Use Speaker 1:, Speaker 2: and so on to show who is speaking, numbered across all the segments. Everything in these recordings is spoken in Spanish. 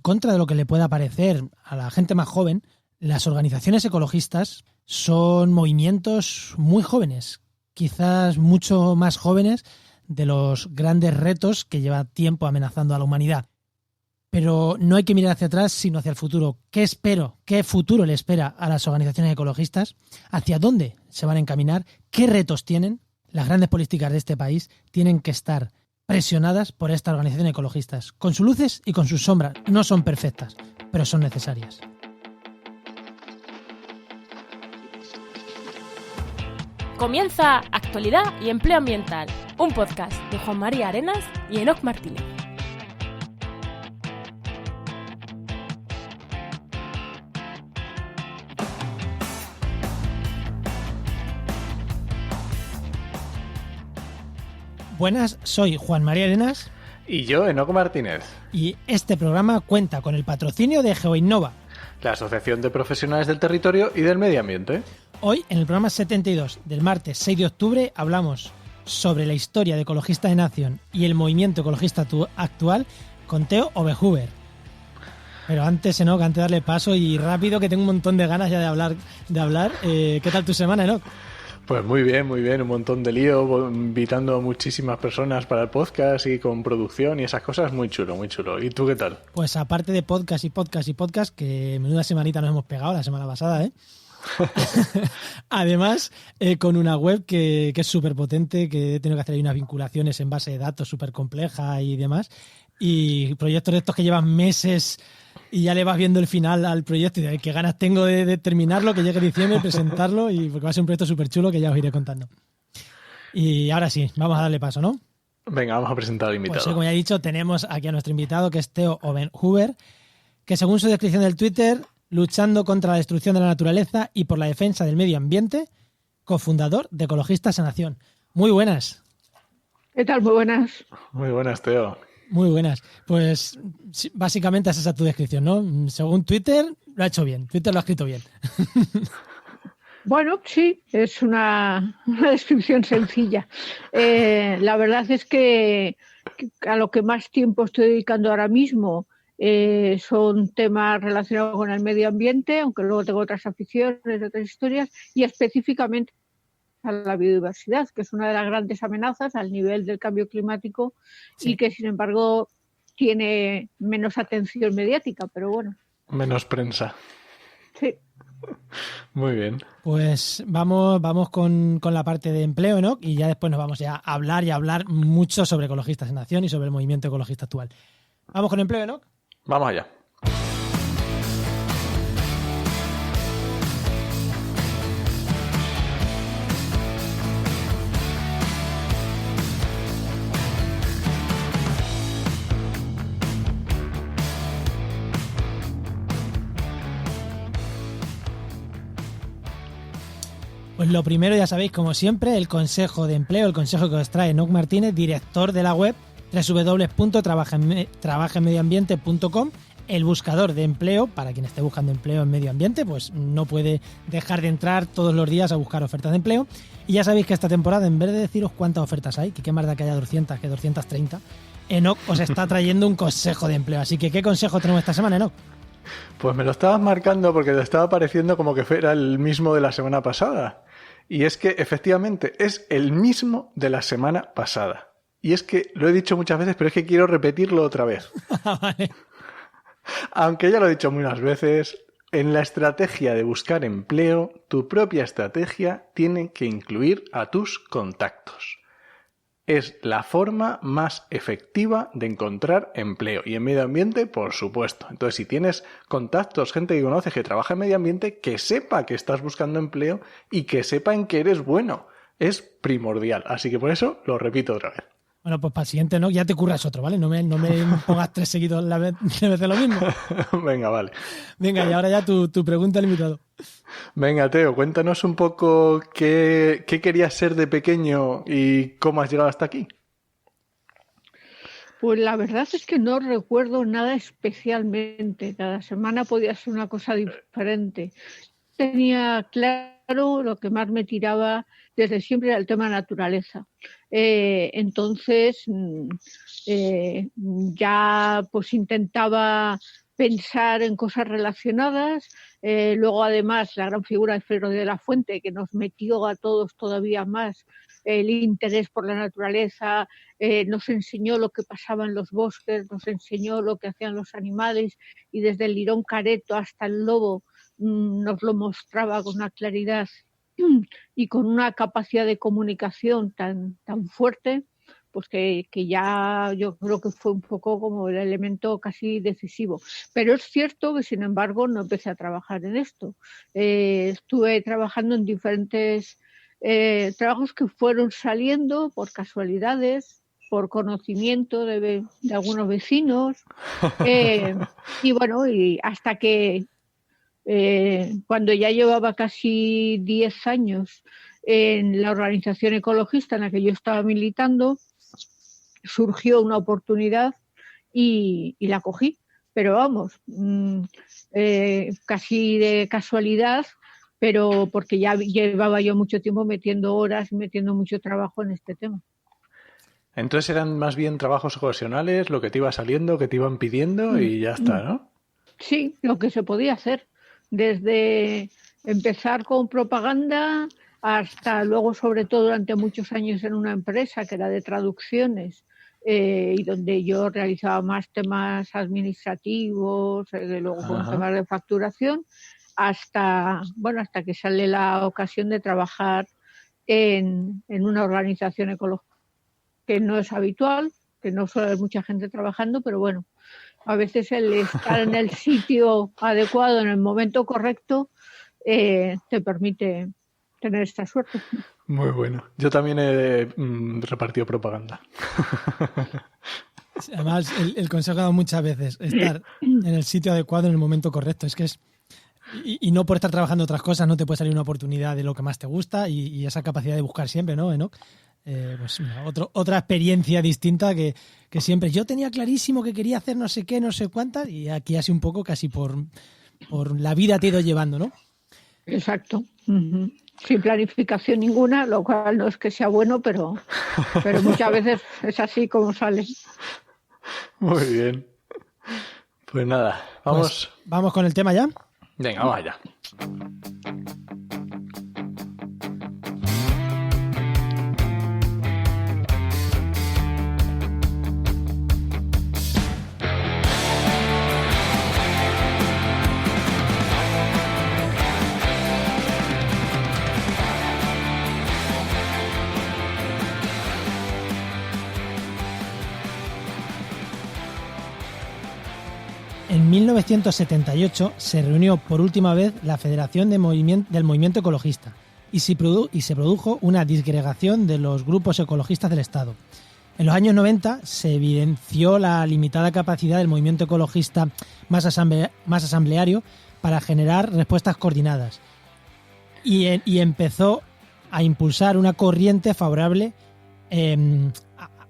Speaker 1: contra de lo que le pueda parecer a la gente más joven, las organizaciones ecologistas son movimientos muy jóvenes, quizás mucho más jóvenes de los grandes retos que lleva tiempo amenazando a la humanidad. Pero no hay que mirar hacia atrás, sino hacia el futuro. ¿Qué futuro le espera a las organizaciones ecologistas? ¿Hacia dónde se van a encaminar? ¿Qué retos tienen? Las grandes políticas de este país tienen que estar presionadas por estas organizaciones ecologistas. Con sus luces y con sus sombras. No son perfectas, pero son necesarias.
Speaker 2: Comienza Actualidad y Empleo Ambiental, un podcast de Juan María Arenas y Enoc Martínez.
Speaker 1: Buenas, soy Juan María Arenas.
Speaker 3: Y yo, Enoc Martínez.
Speaker 1: Y este programa cuenta con el patrocinio de GeoInnova,
Speaker 3: la Asociación de Profesionales del Territorio y del Medio Ambiente.
Speaker 1: Hoy, en el programa 72 del martes 6 de octubre, hablamos sobre la historia de Ecologistas de Nación y el movimiento ecologista actual con Theo Oberhuber. Pero antes, Enoc, antes de darle paso y rápido, que tengo un montón de ganas ya de hablar. ¿Qué tal tu semana, Enoc?
Speaker 3: Pues muy bien, un montón de lío, invitando a muchísimas personas para el podcast y con producción y esas cosas, muy chulo. ¿Y tú qué tal?
Speaker 1: Pues aparte de podcast, que menuda semanita nos hemos pegado la semana pasada, ¿eh? Además, con una web que es súper potente, que he tenido que hacer ahí unas vinculaciones en base de datos súper complejas y demás, y proyectos de estos que llevan meses y ya le vas viendo el final al proyecto y de qué ganas tengo de terminarlo, que llegue diciembre, presentarlo, y porque va a ser un proyecto súper chulo que ya os iré contando. Y ahora sí, vamos a darle paso, ¿no?
Speaker 3: Venga, vamos a presentar al invitado.
Speaker 1: Pues como ya he dicho, tenemos aquí a nuestro invitado, que es Theo Oberhuber, que según su descripción del Twitter, luchando contra la destrucción de la naturaleza y por la defensa del medio ambiente, cofundador de Ecologistas de Nación. Muy buenas.
Speaker 4: ¿Qué tal? Muy buenas.
Speaker 3: Muy buenas, Theo.
Speaker 1: Muy buenas. Pues básicamente esa es tu descripción, ¿no? Según Twitter, lo ha hecho bien. Twitter lo ha escrito bien.
Speaker 4: Bueno, sí, es una descripción sencilla. La verdad es que a lo que más tiempo estoy dedicando ahora mismo son temas relacionados con el medio ambiente, aunque luego tengo otras aficiones, otras historias, y específicamente a la biodiversidad, que es una de las grandes amenazas al nivel del cambio climático, sí, y que sin embargo tiene menos atención mediática, pero bueno.
Speaker 3: Menos prensa.
Speaker 4: Sí.
Speaker 3: Muy bien.
Speaker 1: Pues vamos con la parte de empleo, ¿no? Y ya después nos vamos ya a hablar mucho sobre Ecologistas en Nación y sobre el movimiento ecologista actual. ¿Vamos con empleo, ¿no?
Speaker 3: Vamos allá.
Speaker 1: Pues lo primero, ya sabéis, como siempre, el consejo de empleo, el consejo que os trae Enoc Martínez, director de la web www.trabajaenmedioambiente.com, el buscador de empleo. Para quien esté buscando empleo en medio ambiente, pues no puede dejar de entrar todos los días a buscar ofertas de empleo. Y ya sabéis que esta temporada, en vez de deciros cuántas ofertas hay, que qué más da que haya 200 que 230, Enoc os está trayendo un consejo de empleo. Así que, ¿qué consejo tenemos esta semana, Enoc?
Speaker 3: Pues me lo estabas marcando porque te estaba pareciendo como que fuera el mismo de la semana pasada. Y es que efectivamente es el mismo de la semana pasada. Y es que lo he dicho muchas veces, pero es que quiero repetirlo otra vez.
Speaker 1: Vale.
Speaker 3: Aunque ya lo he dicho muchas veces, en la estrategia de buscar empleo, tu propia estrategia tiene que incluir a tus contactos. Es la forma más efectiva de encontrar empleo. Y en medio ambiente, por supuesto. Entonces, si tienes contactos, gente que conoces que trabaja en medio ambiente, que sepa que estás buscando empleo y que sepa en que eres bueno. Es primordial. Así que por eso lo repito otra vez.
Speaker 1: Bueno, pues para el siguiente, ¿no? Ya te curras otro, ¿vale? No me pongas 3 seguidos de vez de lo mismo.
Speaker 3: Venga, vale.
Speaker 1: Venga, y ahora ya tu pregunta al invitado.
Speaker 3: Venga, Theo, cuéntanos un poco qué querías ser de pequeño y cómo has llegado hasta aquí.
Speaker 4: Pues la verdad es que no recuerdo nada especialmente. Cada semana podía ser una cosa diferente. Tenía claro lo que más me tiraba desde siempre era el tema naturaleza. Entonces ya pues intentaba pensar en cosas relacionadas. Luego, además, la gran figura de Fedro de la Fuente, que nos metió a todos todavía más el interés por la naturaleza, nos enseñó lo que pasaba en los bosques, nos enseñó lo que hacían los animales, y desde el lirón careto hasta el lobo nos lo mostraba con una claridad y con una capacidad de comunicación tan fuerte, pues que ya yo creo que fue un poco como el elemento casi decisivo. Pero es cierto que, sin embargo, no empecé a trabajar en esto. Estuve trabajando en diferentes trabajos que fueron saliendo por casualidades, por conocimiento de algunos vecinos, y bueno, y hasta que cuando ya llevaba casi 10 años en la organización ecologista en la que yo estaba militando, surgió una oportunidad y la cogí. Pero vamos, casi de casualidad, pero porque ya llevaba yo mucho tiempo metiendo horas, metiendo mucho trabajo en este tema.
Speaker 3: Entonces eran más bien trabajos ocasionales, lo que te iba saliendo, que te iban pidiendo y ya está, ¿no?
Speaker 4: Sí, lo que se podía hacer. Desde empezar con propaganda hasta luego, sobre todo durante muchos años en una empresa que era de traducciones, y donde yo realizaba más temas administrativos, luego con temas de facturación, hasta que sale la ocasión de trabajar en una organización ecológica, que no es habitual, que no suele haber mucha gente trabajando, pero bueno, a veces el estar en el sitio adecuado, en el momento correcto, te permite tener esta suerte.
Speaker 3: Muy bueno. Yo también he repartido propaganda.
Speaker 1: Además, el consejo que he dado muchas veces, estar en el sitio adecuado en el momento correcto. Es que es... Y no por estar trabajando otras cosas no te puede salir una oportunidad de lo que más te gusta, y esa capacidad de buscar siempre, ¿no, Enoch? Pues mira, otra experiencia distinta que siempre. Yo tenía clarísimo que quería hacer no sé qué, no sé cuántas, y aquí así un poco casi por la vida te he ido llevando, ¿no?
Speaker 4: Exacto. Uh-huh. Sin planificación ninguna, lo cual no es que sea bueno, pero muchas veces es así como sale.
Speaker 3: Muy bien. Pues nada, vamos.
Speaker 1: Pues, ¿vamos con el tema ya?
Speaker 3: Venga, vamos allá.
Speaker 1: En 1978 se reunió por última vez la Federación del Movimiento Ecologista y se produjo una disgregación de los grupos ecologistas del Estado. En los años 90 se evidenció la limitada capacidad del movimiento ecologista más asambleario para generar respuestas coordinadas y empezó a impulsar una corriente favorable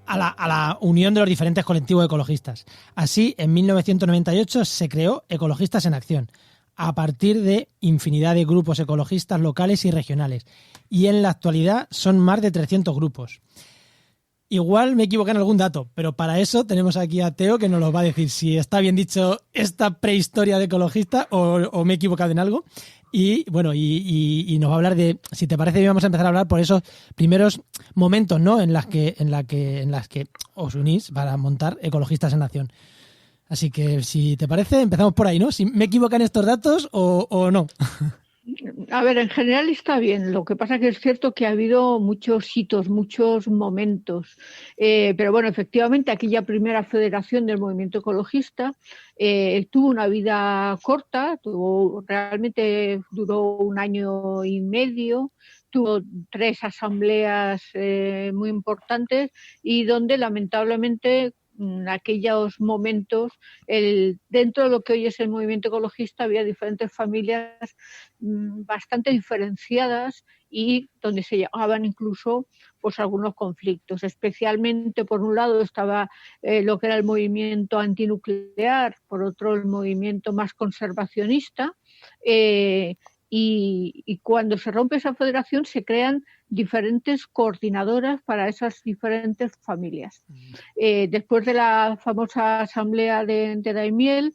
Speaker 1: a la unión de los diferentes colectivos ecologistas. Así, en 1998 se creó Ecologistas en Acción, a partir de infinidad de grupos ecologistas locales y regionales. Y en la actualidad son más de 300 grupos. Igual me equivoqué en algún dato, pero para eso tenemos aquí a Teo, que nos lo va a decir si está bien dicho esta prehistoria de ecologistas o me he equivocado en algo. Y bueno, y nos va a hablar de, si te parece bien, vamos a empezar a hablar por esos primeros momentos, ¿no? en las que os unís para montar Ecologistas en Acción. Así que, si te parece, empezamos por ahí, ¿no? Si me equivocan estos datos o no.
Speaker 4: A ver, en general está bien. Lo que pasa es que es cierto que ha habido muchos hitos, muchos momentos. Pero bueno, efectivamente, aquella primera federación del movimiento ecologista tuvo una vida corta, realmente duró 1 año y medio, tuvo 3 asambleas muy importantes y donde lamentablemente en aquellos momentos, dentro de lo que hoy es el movimiento ecologista, había diferentes familias bastante diferenciadas y donde se llegaban incluso pues algunos conflictos. Especialmente, por un lado, estaba lo que era el movimiento antinuclear, por otro, el movimiento más conservacionista. Y cuando se rompe esa federación se crean diferentes coordinadoras para esas diferentes familias. Después de la famosa asamblea de Daimiel,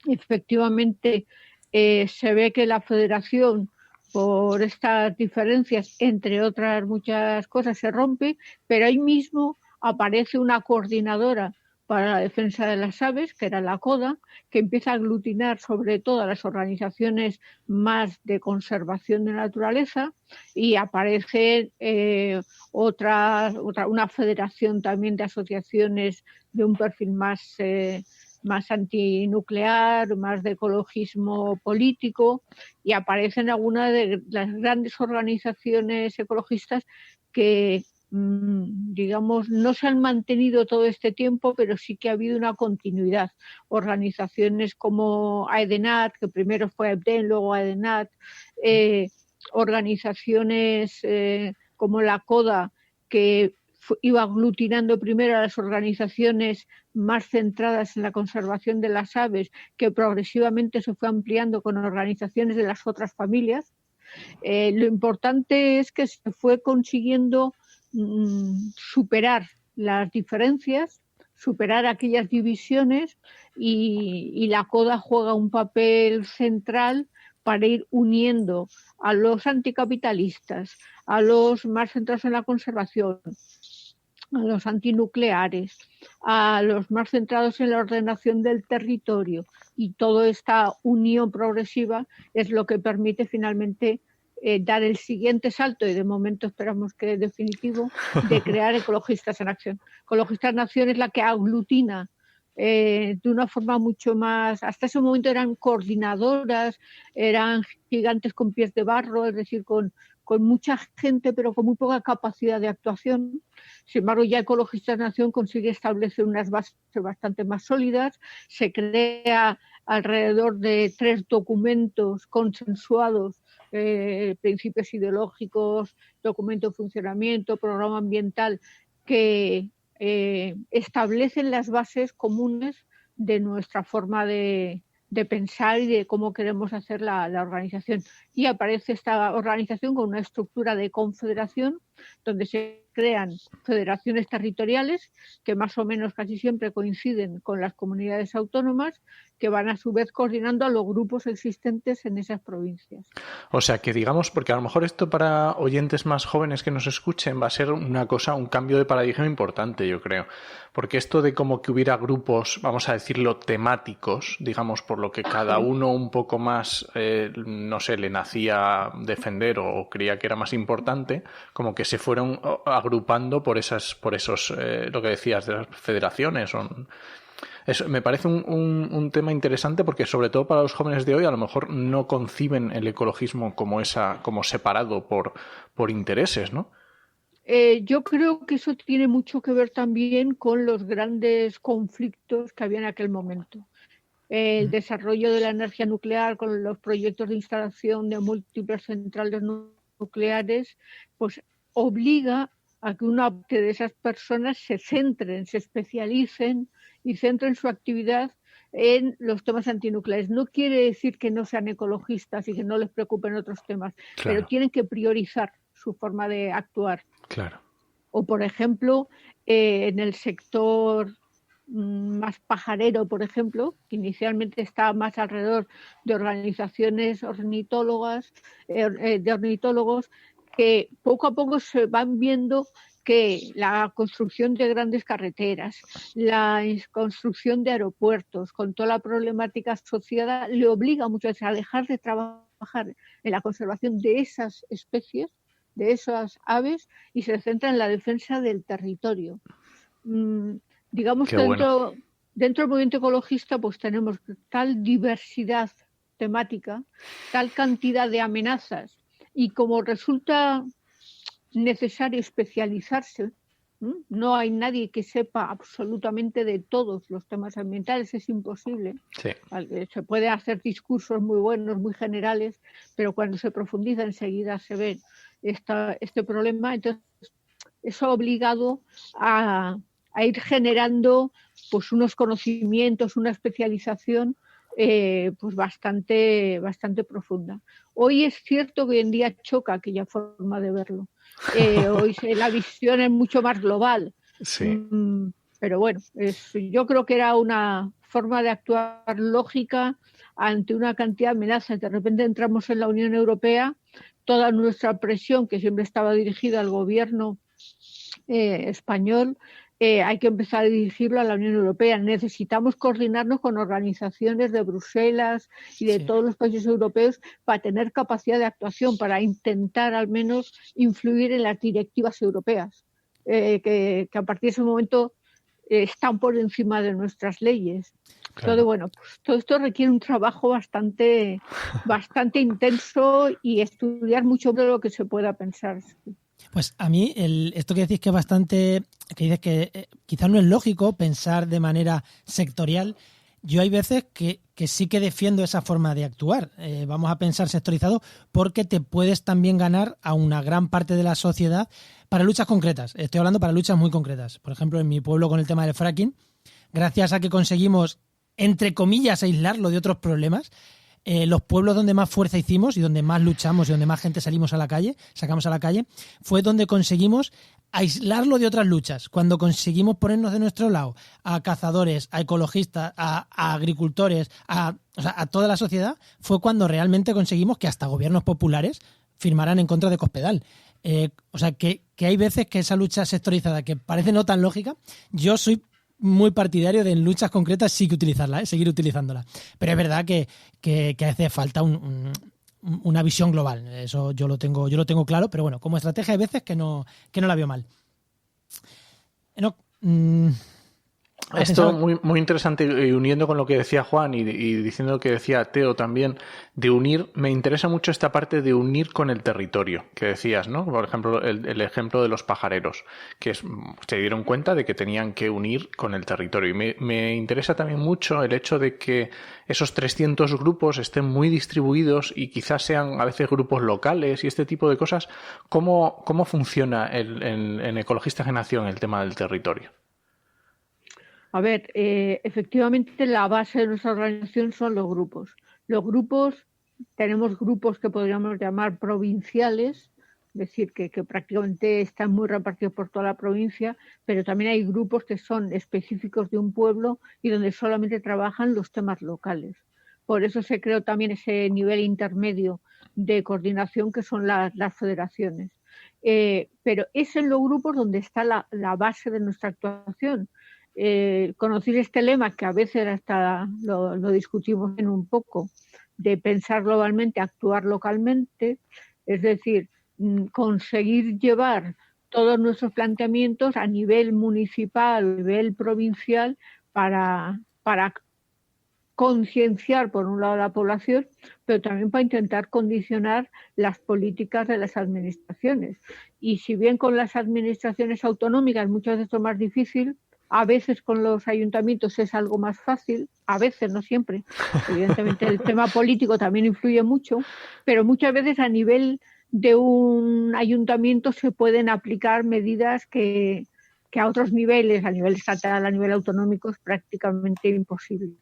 Speaker 4: efectivamente se ve que la federación, por estas diferencias, entre otras muchas cosas, se rompe, pero ahí mismo aparece una coordinadora para la defensa de las aves, que era la CODA, que empieza a aglutinar sobre todo a las organizaciones más de conservación de naturaleza, y aparece una federación también de asociaciones de un perfil más antinuclear, más de ecologismo político, y aparecen algunas de las grandes organizaciones ecologistas que, digamos, no se han mantenido todo este tiempo, pero sí que ha habido una continuidad. Organizaciones como AEDENAT, que primero fue AEBDEN, luego AEDENAT, organizaciones como la CODA, que iba aglutinando primero a las organizaciones más centradas en la conservación de las aves, que progresivamente se fue ampliando con organizaciones de las otras familias. Lo importante es que se fue consiguiendo superar las diferencias, superar aquellas divisiones, y la CODA juega un papel central para ir uniendo a los anticapitalistas, a los más centrados en la conservación, a los antinucleares, a los más centrados en la ordenación del territorio, y toda esta unión progresiva es lo que permite finalmente dar el siguiente salto, y de momento esperamos que definitivo, de crear Ecologistas en Acción. Ecologistas en Acción es la que aglutina de una forma mucho más... Hasta ese momento eran coordinadoras, eran gigantes con pies de barro, es decir, con mucha gente, pero con muy poca capacidad de actuación. Sin embargo, ya Ecologistas en Acción consigue establecer unas bases bastante más sólidas. Se crea alrededor de 3 documentos consensuados, principios ideológicos, documento de funcionamiento, programa ambiental, que establecen las bases comunes de nuestra forma de pensar y de cómo queremos hacer la organización. Y aparece esta organización con una estructura de confederación, donde se crean federaciones territoriales que más o menos casi siempre coinciden con las comunidades autónomas, que van a su vez coordinando a los grupos existentes en esas provincias.
Speaker 3: O sea que digamos, porque a lo mejor esto para oyentes más jóvenes que nos escuchen va a ser un cambio de paradigma importante, yo creo. Porque esto de como que hubiera grupos, vamos a decirlo, temáticos, digamos, por lo que cada uno un poco más, no sé, le nacía defender o creía que era más importante, como que se fueron agrupando por esos, lo que decías de las federaciones. Eso me parece un tema interesante, porque sobre todo para los jóvenes de hoy a lo mejor no conciben el ecologismo como separado por intereses, ¿no?
Speaker 4: Yo creo que eso tiene mucho que ver también con los grandes conflictos que había en aquel momento. El desarrollo de la energía nuclear, con los proyectos de instalación de múltiples centrales nucleares, pues obliga a que una parte de esas personas se centren, se especialicen y centren su actividad en los temas antinucleares. No quiere decir que no sean ecologistas y que no les preocupen otros temas, claro, pero tienen que priorizar su forma de actuar.
Speaker 3: Claro.
Speaker 4: O, por ejemplo, en el sector más pajarero, por ejemplo, que inicialmente estaba más alrededor de organizaciones ornitólogas, de ornitólogos, que poco a poco se van viendo que la construcción de grandes carreteras, la construcción de aeropuertos, con toda la problemática asociada, le obliga muchas veces a dejar de trabajar en la conservación de esas especies, de esas aves, y se centra en la defensa del territorio. Digamos que dentro del movimiento ecologista pues tenemos tal diversidad temática, tal cantidad de amenazas, y como resulta necesario especializarse, no hay nadie que sepa absolutamente de todos los temas ambientales, es imposible.
Speaker 3: Sí.
Speaker 4: Se puede hacer discursos muy buenos, muy generales, pero cuando se profundiza enseguida se ve este problema. Entonces eso ha obligado a ir generando pues unos conocimientos, una especialización pues bastante profunda. Hoy es cierto que hoy en día choca aquella forma de verlo. Hoy la visión es mucho más global.
Speaker 3: Sí.
Speaker 4: Pero bueno, yo creo que era una forma de actuar lógica ante una cantidad de amenazas. De repente entramos en la Unión Europea, toda nuestra presión, que siempre estaba dirigida al gobierno español, hay que empezar a dirigirlo a la Unión Europea. Necesitamos coordinarnos con organizaciones de Bruselas y de todos los países europeos para tener capacidad de actuación, para intentar al menos influir en las directivas europeas, que a partir de ese momento están por encima de nuestras leyes. Claro. Entonces, bueno, pues todo esto requiere un trabajo bastante intenso y estudiar mucho de lo que se pueda pensar.
Speaker 1: Pues a mí esto que decís que es bastante, que dices que quizás no es lógico pensar de manera sectorial. Yo hay veces que sí que defiendo esa forma de actuar. Vamos a pensar sectorizado porque te puedes también ganar a una gran parte de la sociedad para luchas concretas. Estoy hablando para luchas muy concretas. Por ejemplo, en mi pueblo con el tema del fracking, gracias a que conseguimos, entre comillas, aislarlo de otros problemas, los pueblos donde más fuerza hicimos y donde más luchamos y donde más gente sacamos a la calle, fue donde conseguimos aislarlo de otras luchas. Cuando conseguimos ponernos de nuestro lado a cazadores, a ecologistas, a agricultores, a toda la sociedad, fue cuando realmente conseguimos que hasta gobiernos populares firmaran en contra de Cospedal. Que hay veces que esa lucha sectorizada, que parece no tan lógica, yo soy muy partidario de en luchas concretas sí que utilizarla, seguir utilizándola. Pero es verdad que hace falta una visión global. Eso yo lo tengo claro, pero bueno, como estrategia hay veces que no la veo mal.
Speaker 3: Esto muy interesante, y uniendo con lo que decía Juan y diciendo lo que decía Teo también, de unir, me interesa mucho esta parte de unir con el territorio que decías, ¿no? Por ejemplo, el ejemplo de los pajareros, que se dieron cuenta de que tenían que unir con el territorio. Y me interesa también mucho el hecho de que esos 300 grupos estén muy distribuidos y quizás sean a veces grupos locales y este tipo de cosas. ¿Cómo funciona en Ecologistas en Acción el tema del territorio?
Speaker 4: A ver, efectivamente la base de nuestra organización son los grupos. Los grupos, tenemos grupos que podríamos llamar provinciales, es decir, que prácticamente están muy repartidos por toda la provincia, pero también hay grupos que son específicos de un pueblo y donde solamente trabajan los temas locales. Por eso se creó también ese nivel intermedio de coordinación que son las federaciones. Pero es en los grupos donde está la base de nuestra actuación. Conocer este lema que a veces hasta lo discutimos en un poco, de pensar globalmente, actuar localmente, es decir, conseguir llevar todos nuestros planteamientos a nivel municipal, a nivel provincial, para concienciar por un lado a la población, pero también para intentar condicionar las políticas de las administraciones. Y si bien con las administraciones autonómicas muchas veces es más difícil, a veces con los ayuntamientos es algo más fácil, a veces, no siempre. Evidentemente el tema político también influye mucho, pero muchas veces a nivel de un ayuntamiento se pueden aplicar medidas que a otros niveles, a nivel estatal, a nivel autonómico, es prácticamente imposible.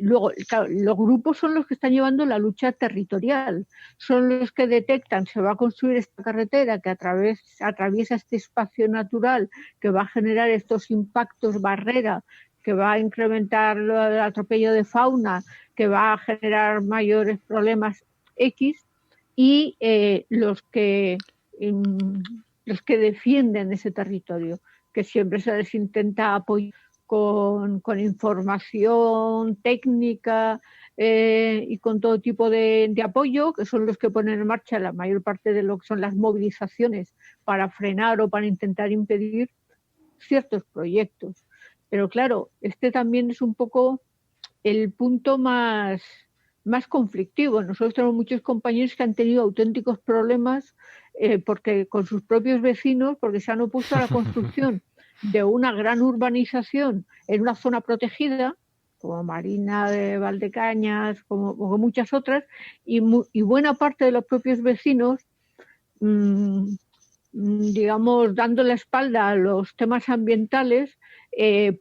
Speaker 4: Luego, claro, los grupos son los que están llevando la lucha territorial, son los que detectan, se va a construir esta carretera que atraviesa este espacio natural, que va a generar estos impactos barrera, que va a incrementar el atropello de fauna, que va a generar mayores problemas X, y los que defienden ese territorio, que siempre se les intenta apoyar con información técnica y con todo tipo de apoyo, que son los que ponen en marcha la mayor parte de lo que son las movilizaciones para frenar o para intentar impedir ciertos proyectos. Pero claro, este también es un poco el punto más conflictivo. Nosotros tenemos muchos compañeros que han tenido auténticos problemas porque con sus propios vecinos, porque se han opuesto a la construcción de una gran urbanización en una zona protegida, como Marina de Valdecañas, como muchas otras, y buena parte de los propios vecinos, digamos, dando la espalda a los temas ambientales,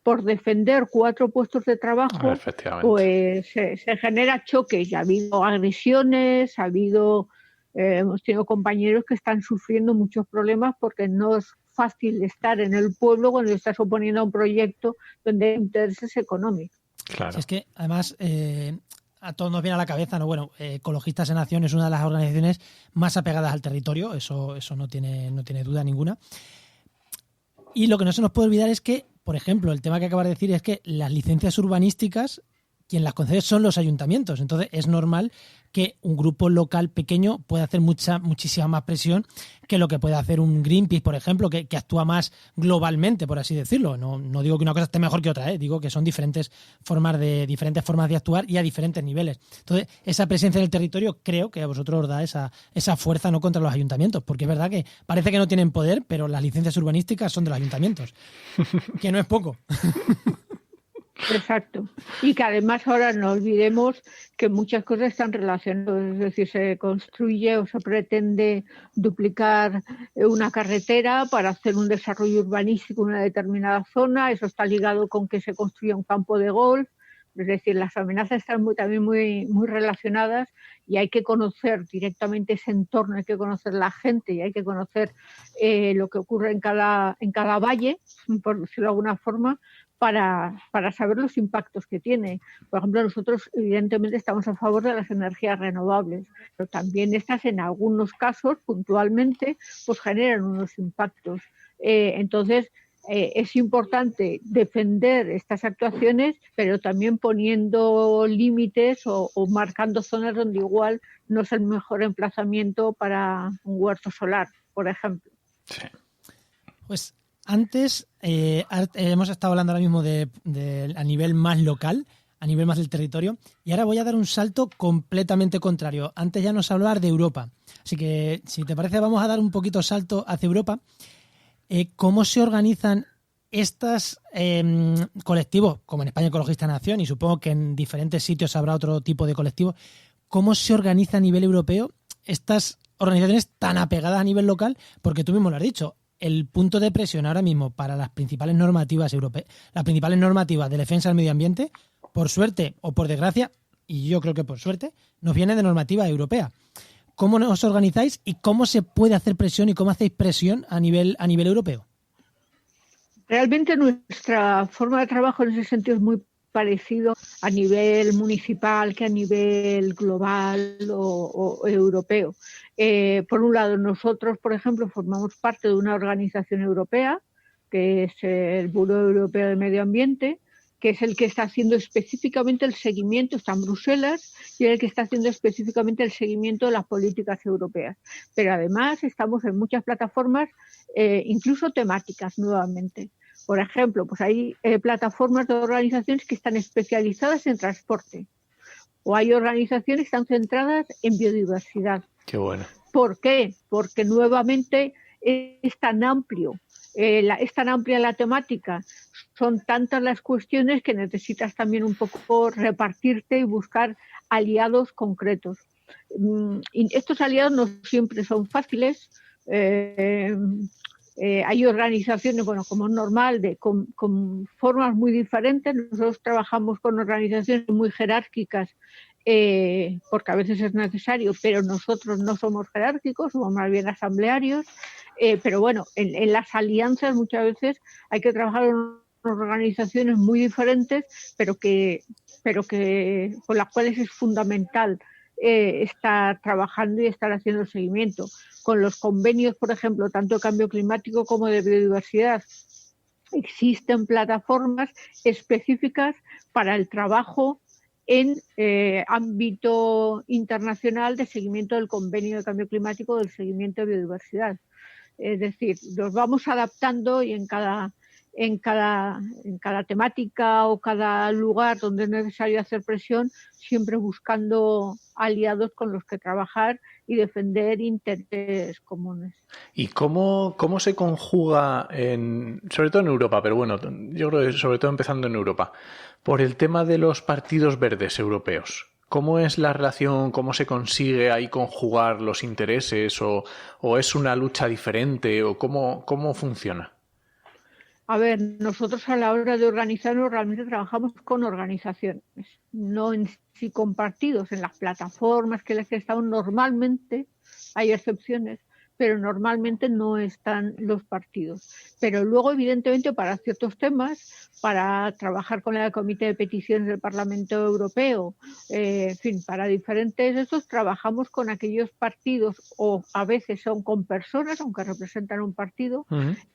Speaker 4: por defender 4 puestos de trabajo, pues se genera choques. Ya ha habido agresiones, hemos tenido compañeros que están sufriendo muchos problemas porque no es fácil estar en el pueblo cuando estás oponiendo a un proyecto donde hay intereses económicos.
Speaker 3: Claro.
Speaker 1: Si es que, además, a todos nos viene a la cabeza, ¿no? Bueno, Ecologistas en Acción es una de las organizaciones más apegadas al territorio, eso no tiene duda ninguna. Y lo que no se nos puede olvidar es que, por ejemplo, el tema que acabas de decir es que las licencias urbanísticas, quien las concede son los ayuntamientos. Entonces es normal que un grupo local pequeño pueda hacer muchísima más presión que lo que puede hacer un Greenpeace, por ejemplo, que actúa más globalmente, por así decirlo. No digo que una cosa esté mejor que otra, digo que son diferentes formas de actuar y a diferentes niveles. Entonces, esa presencia en el territorio creo que a vosotros os da esa fuerza, no contra los ayuntamientos, porque es verdad que parece que no tienen poder, pero las licencias urbanísticas son de los ayuntamientos, que no es poco.
Speaker 4: Exacto. Y que además ahora no olvidemos que muchas cosas están relacionadas, es decir, se construye o se pretende duplicar una carretera para hacer un desarrollo urbanístico en una determinada zona, eso está ligado con que se construya un campo de golf, es decir, las amenazas están también muy relacionadas y hay que conocer directamente ese entorno, hay que conocer la gente y hay que conocer lo que ocurre en cada valle, por decirlo de alguna forma, para saber los impactos que tiene. Por ejemplo, nosotros evidentemente estamos a favor de las energías renovables, pero también estas en algunos casos, puntualmente, pues generan unos impactos. Entonces, es importante defender estas actuaciones, pero también poniendo límites o marcando zonas donde igual no es el mejor emplazamiento para un huerto solar, por ejemplo.
Speaker 3: Sí.
Speaker 1: Pues antes hemos estado hablando ahora mismo a nivel más local, a nivel más del territorio, y ahora voy a dar un salto completamente contrario. Antes ya nos hablaba de Europa, así que si te parece vamos a dar un poquito salto hacia Europa. ¿Cómo se organizan estos colectivos, como en España Ecologistas en Acción, y supongo que en diferentes sitios habrá otro tipo de colectivos? ¿Cómo se organiza a nivel europeo estas organizaciones tan apegadas a nivel local? Porque tú mismo lo has dicho, el punto de presión ahora mismo para las principales normativas europeas, las principales normativas de defensa del medio ambiente, por suerte o por desgracia, y yo creo que por suerte, nos viene de normativa europea. ¿Cómo os organizáis y cómo se puede hacer presión y cómo hacéis presión a nivel europeo?
Speaker 4: Realmente nuestra forma de trabajo en ese sentido es muy parecido a nivel municipal que a nivel global o europeo. Por un lado, nosotros, por ejemplo, formamos parte de una organización europea, que es el Buró Europeo de Medio Ambiente, que es el que está haciendo específicamente el seguimiento, está en Bruselas, y es el que está haciendo específicamente el seguimiento de las políticas europeas. Pero además estamos en muchas plataformas, incluso temáticas nuevamente. Por ejemplo, pues hay plataformas de organizaciones que están especializadas en transporte, o hay organizaciones que están centradas en biodiversidad.
Speaker 3: Qué bueno.
Speaker 4: ¿Por qué? Porque nuevamente es tan amplio, es tan amplia la temática, son tantas las cuestiones que necesitas también un poco repartirte y buscar aliados concretos. Y estos aliados no siempre son fáciles. Hay organizaciones, bueno, como es normal, con formas muy diferentes. Nosotros trabajamos con organizaciones muy jerárquicas porque a veces es necesario, pero nosotros no somos jerárquicos, somos más bien asamblearios. Pero bueno, en las alianzas muchas veces hay que trabajar en organizaciones muy diferentes, pero que con las cuales es fundamental estar trabajando y estar haciendo el seguimiento. Con los convenios, por ejemplo, tanto de cambio climático como de biodiversidad, existen plataformas específicas para el trabajo en ámbito internacional de seguimiento del convenio de cambio climático, del seguimiento de biodiversidad. Es decir, nos vamos adaptando y en cada temática o cada lugar donde es necesario hacer presión, siempre buscando aliados con los que trabajar y defender intereses comunes.
Speaker 3: ¿Y cómo se conjuga, sobre todo en Europa, pero bueno, yo creo que sobre todo empezando en Europa, por el tema de los partidos verdes europeos? ¿Cómo es la relación? ¿Cómo se consigue ahí conjugar los intereses? ¿O es una lucha diferente? ¿O cómo funciona?
Speaker 4: A ver, nosotros a la hora de organizarnos realmente trabajamos con organizaciones, no en sí con partidos. En las plataformas que les estamos normalmente hay excepciones, pero normalmente no están los partidos. Pero luego, evidentemente, para ciertos temas, para trabajar con el Comité de Peticiones del Parlamento Europeo, en fin, para diferentes estos, trabajamos con aquellos partidos, o a veces son con personas, aunque representan un partido,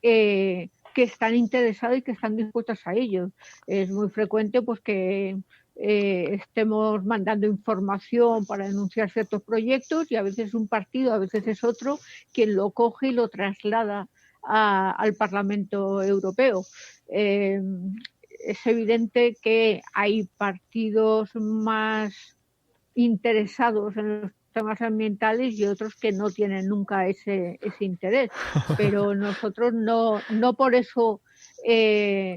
Speaker 4: que están interesados y que están dispuestos a ello. Es muy frecuente pues que estemos mandando información para denunciar ciertos proyectos y a veces un partido, a veces es otro, quien lo coge y lo traslada al Parlamento Europeo. Es evidente que hay partidos más interesados en los temas ambientales y otros que no tienen nunca ese interés, pero nosotros no por eso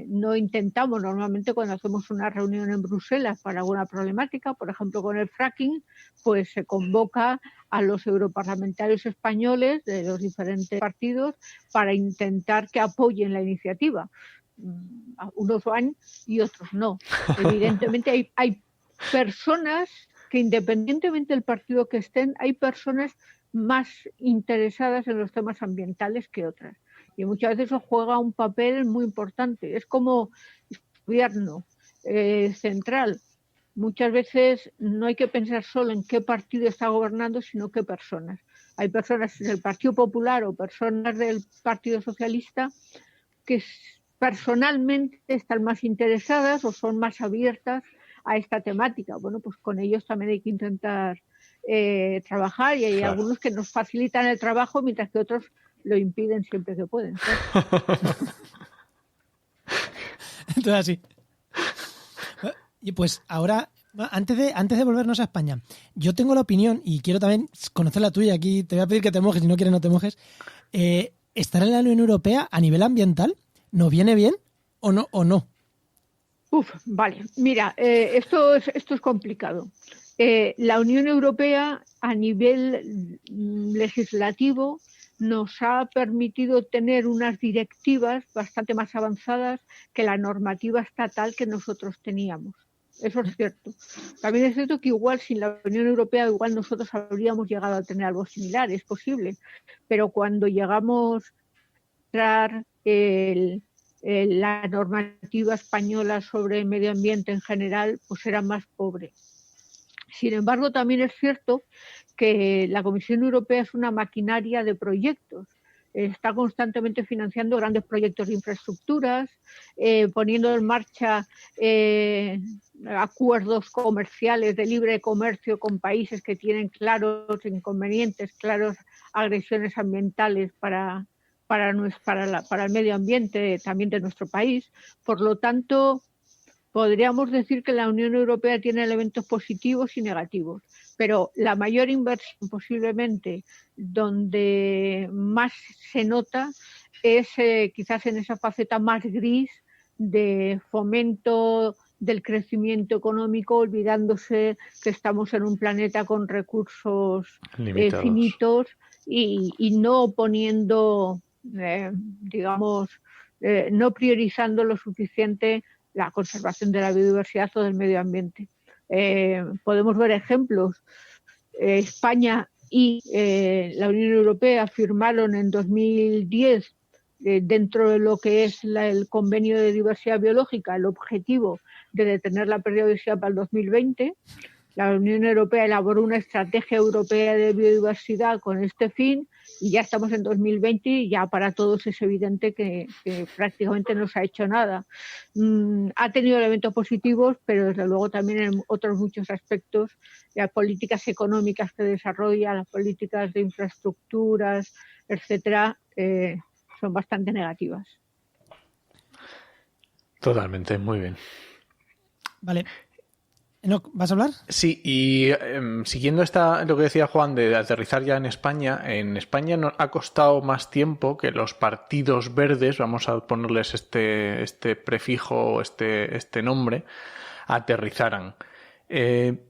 Speaker 4: no intentamos. Normalmente cuando hacemos una reunión en Bruselas para alguna problemática, por ejemplo con el fracking, pues se convoca a los europarlamentarios españoles de los diferentes partidos para intentar que apoyen la iniciativa. Unos van y otros no. Evidentemente hay personas que, independientemente del partido que estén, hay personas más interesadas en los temas ambientales que otras. Y muchas veces eso juega un papel muy importante. Es como el gobierno central. Muchas veces no hay que pensar solo en qué partido está gobernando, sino qué personas. Hay personas del Partido Popular o personas del Partido Socialista que personalmente están más interesadas o son más abiertas a esta temática. Bueno, pues con ellos también hay que intentar trabajar, y hay algunos que nos facilitan el trabajo mientras que otros lo impiden siempre que pueden.
Speaker 1: Entonces así. Y pues ahora, antes de volvernos a España, yo tengo la opinión, y quiero también conocer la tuya, aquí te voy a pedir que te mojes, si no quieres no te mojes. ¿Estar en la Unión Europea a nivel ambiental nos viene bien o no?
Speaker 4: Vale, mira, esto es complicado. La Unión Europea a nivel legislativo nos ha permitido tener unas directivas bastante más avanzadas que la normativa estatal que nosotros teníamos. Eso es cierto. También es cierto que igual sin la Unión Europea igual nosotros habríamos llegado a tener algo similar, es posible. Pero cuando llegamos a entrar la normativa española sobre el medio ambiente en general, pues era más pobre. Sin embargo, también es cierto que la Comisión Europea es una maquinaria de proyectos. Está constantemente financiando grandes proyectos de infraestructuras, poniendo en marcha acuerdos comerciales de libre comercio con países que tienen claros inconvenientes, claras agresiones ambientales para el medio ambiente también de nuestro país. Por lo tanto, podríamos decir que la Unión Europea tiene elementos positivos y negativos, pero la mayor inversión posiblemente donde más se nota es quizás en esa faceta más gris de fomento del crecimiento económico, olvidándose que estamos en un planeta con recursos finitos y no poniendo, no priorizando lo suficiente la conservación de la biodiversidad o del medio ambiente. Podemos ver ejemplos. España y la Unión Europea firmaron en 2010, dentro de lo que es el Convenio de Diversidad Biológica, el objetivo de detener la pérdida de biodiversidad para el 2020. La Unión Europea elaboró una estrategia europea de biodiversidad con este fin y ya estamos en 2020 y ya para todos es evidente que prácticamente no se ha hecho nada. Ha tenido elementos positivos, pero desde luego también en otros muchos aspectos, las políticas económicas que desarrolla, las políticas de infraestructuras, etcétera, son bastante negativas.
Speaker 3: Totalmente, muy bien.
Speaker 1: Vale. ¿Vas a hablar?
Speaker 3: Sí, y siguiendo lo que decía Juan de aterrizar ya en España nos ha costado más tiempo que los partidos verdes, vamos a ponerles este prefijo, este nombre, aterrizaran.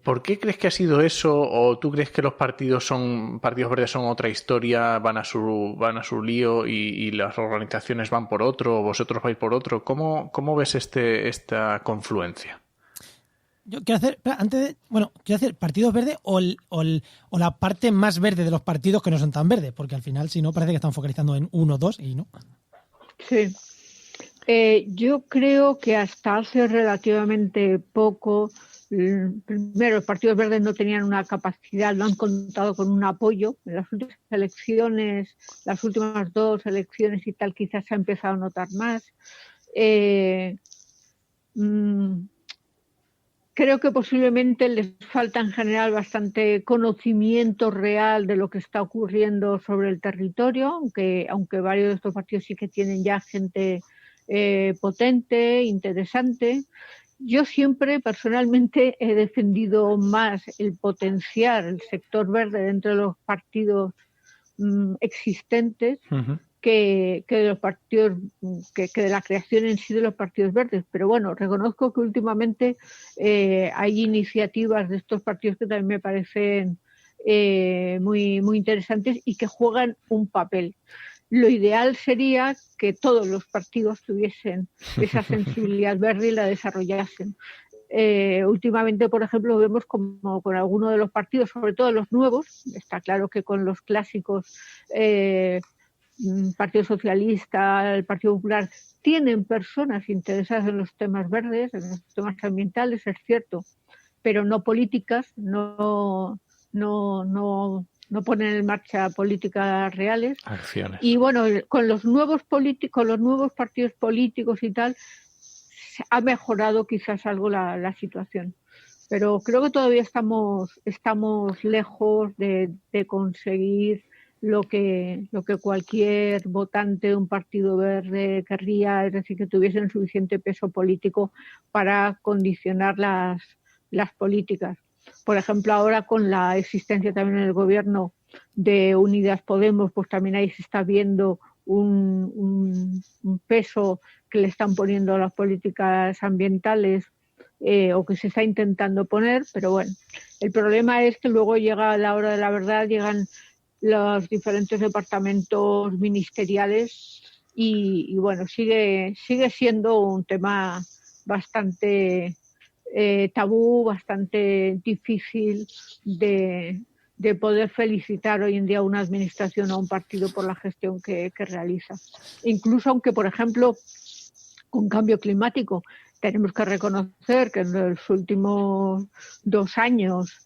Speaker 3: ¿Por qué crees que ha sido eso? ¿O tú crees que los partidos verdes son otra historia, van a su lío y las organizaciones van por otro, o vosotros vais por otro? ¿Cómo ves esta confluencia?
Speaker 1: Yo quiero hacer, quiero hacer partidos verdes o la parte más verde de los partidos que no son tan verdes, porque al final, si no, parece que están focalizando en uno, dos y no.
Speaker 4: Sí. Yo creo que hasta hace relativamente poco, primero, los partidos verdes no tenían una capacidad, no han contado con un apoyo. En las últimas elecciones, las últimas 2 elecciones y tal, quizás se ha empezado a notar más. Creo que posiblemente les falta en general bastante conocimiento real de lo que está ocurriendo sobre el territorio, aunque varios de estos partidos sí que tienen ya gente potente, interesante. Yo siempre personalmente he defendido más el potenciar el sector verde dentro de los partidos existentes. Uh-huh. Que de los partidos, que de la creación en sí de los partidos verdes. Pero bueno, reconozco que últimamente hay iniciativas de estos partidos que también me parecen muy, muy interesantes y que juegan un papel. Lo ideal sería que todos los partidos tuviesen esa sensibilidad verde y la desarrollasen. Últimamente, por ejemplo, vemos como con algunos de los partidos, sobre todo los nuevos, está claro que con los clásicos Partido Socialista, el Partido Popular, tienen personas interesadas en los temas verdes, en los temas ambientales, es cierto, pero no políticas, no ponen en marcha políticas reales.
Speaker 3: Acciones.
Speaker 4: Y bueno, con los nuevos partidos políticos y tal, ha mejorado quizás algo la situación. Pero creo que todavía estamos lejos de conseguir lo que cualquier votante de un partido verde querría, es decir, que tuviesen suficiente peso político para condicionar las políticas. Por ejemplo, ahora con la existencia también en el gobierno de Unidas Podemos, pues también ahí se está viendo un peso que le están poniendo a las políticas ambientales o que se está intentando poner, pero bueno, el problema es que luego llega la hora de la verdad, llegan los diferentes departamentos ministeriales y bueno, sigue siendo un tema bastante tabú, bastante difícil de poder felicitar hoy en día a una administración o a un partido por la gestión que realiza. Incluso aunque, por ejemplo, con cambio climático, tenemos que reconocer que en los últimos 2 años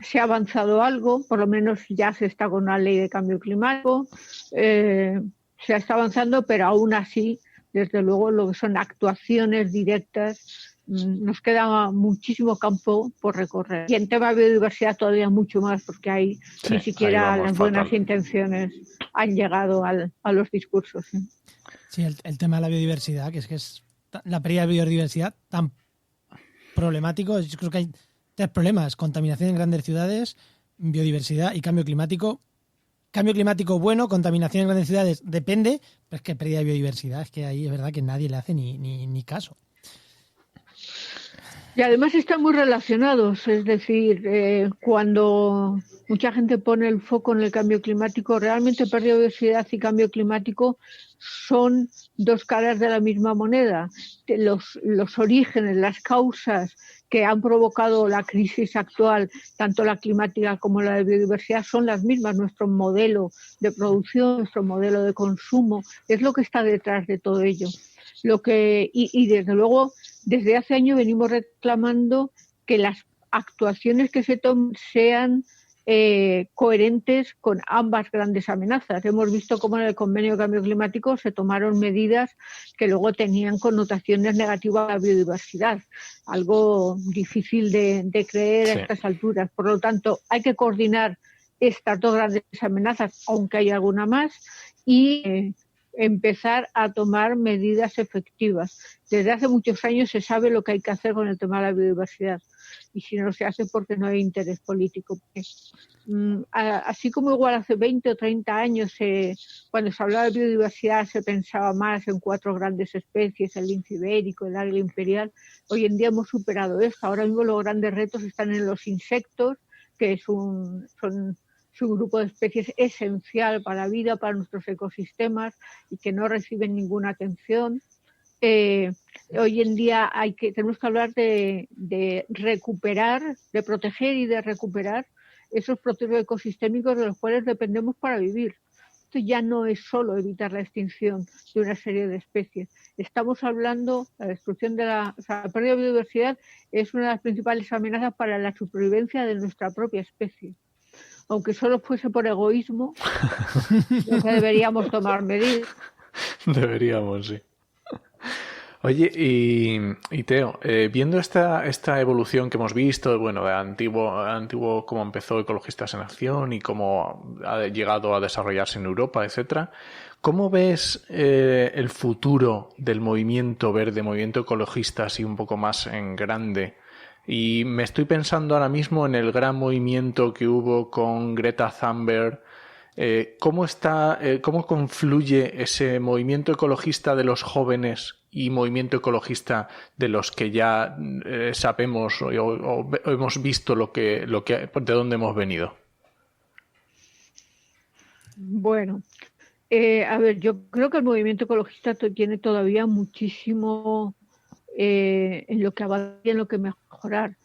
Speaker 4: se ha avanzado algo, por lo menos ya se está con una ley de cambio climático, se está avanzando, pero aún así, desde luego, lo que son actuaciones directas, nos queda muchísimo campo por recorrer. Y en tema de biodiversidad todavía mucho más, porque ahí ni siquiera las buenas intenciones han llegado a los discursos.
Speaker 1: Sí, el tema de la biodiversidad, que es la pérdida de biodiversidad tan problemático. Yo creo que hay 3 problemas: contaminación en grandes ciudades, biodiversidad y cambio climático. Cambio climático bueno, contaminación en grandes ciudades depende, pero es que pérdida de biodiversidad, es que ahí es verdad que nadie le hace ni caso.
Speaker 4: Y además están muy relacionados, es decir, cuando mucha gente pone el foco en el cambio climático, realmente pérdida de biodiversidad y cambio climático son 2 caras de la misma moneda. Los orígenes, las causas que han provocado la crisis actual, tanto la climática como la de biodiversidad, son las mismas. Nuestro modelo de producción, nuestro modelo de consumo, es lo que está detrás de todo ello. Y desde luego, desde hace años venimos reclamando que las actuaciones que se tomen sean coherentes con ambas grandes amenazas. Hemos visto cómo en el Convenio de Cambio Climático se tomaron medidas que luego tenían connotaciones negativas a la biodiversidad, algo difícil de creer a estas alturas. Por lo tanto, hay que coordinar estas 2 grandes amenazas, aunque hay alguna más, y empezar a tomar medidas efectivas. Desde hace muchos años se sabe lo que hay que hacer con el tema de la biodiversidad, y si no se hace porque no hay interés político. Así como igual hace 20 o 30 años cuando se hablaba de biodiversidad se pensaba más en 4 grandes especies, el lince ibérico, el águila imperial. Hoy en día hemos superado esto. Ahora mismo los grandes retos están en los insectos, que son un grupo de especies esencial para la vida, para nuestros ecosistemas y que no reciben ninguna atención. Hoy en día tenemos que hablar de recuperar, de proteger y de recuperar esos procesos ecosistémicos de los cuales dependemos para vivir. Esto ya no es solo evitar la extinción de una serie de especies. Estamos hablando, la destrucción la pérdida de biodiversidad es una de las principales amenazas para la supervivencia de nuestra propia especie. Aunque solo fuese por egoísmo, lo que deberíamos tomar medidas.
Speaker 3: Deberíamos, sí. Oye, y Teo, viendo esta evolución que hemos visto, bueno, de antiguo cómo empezó Ecologistas en Acción y cómo ha llegado a desarrollarse en Europa, etcétera, ¿cómo ves el futuro del movimiento verde, movimiento ecologista, así un poco más en grande? Y me estoy pensando ahora mismo en el gran movimiento que hubo con Greta Thunberg. ¿Cómo confluye ese movimiento ecologista de los jóvenes y movimiento ecologista de los que ya sabemos o hemos visto de dónde hemos venido?
Speaker 4: Bueno, a ver, yo creo que el movimiento ecologista tiene todavía muchísimo en lo que mejorar.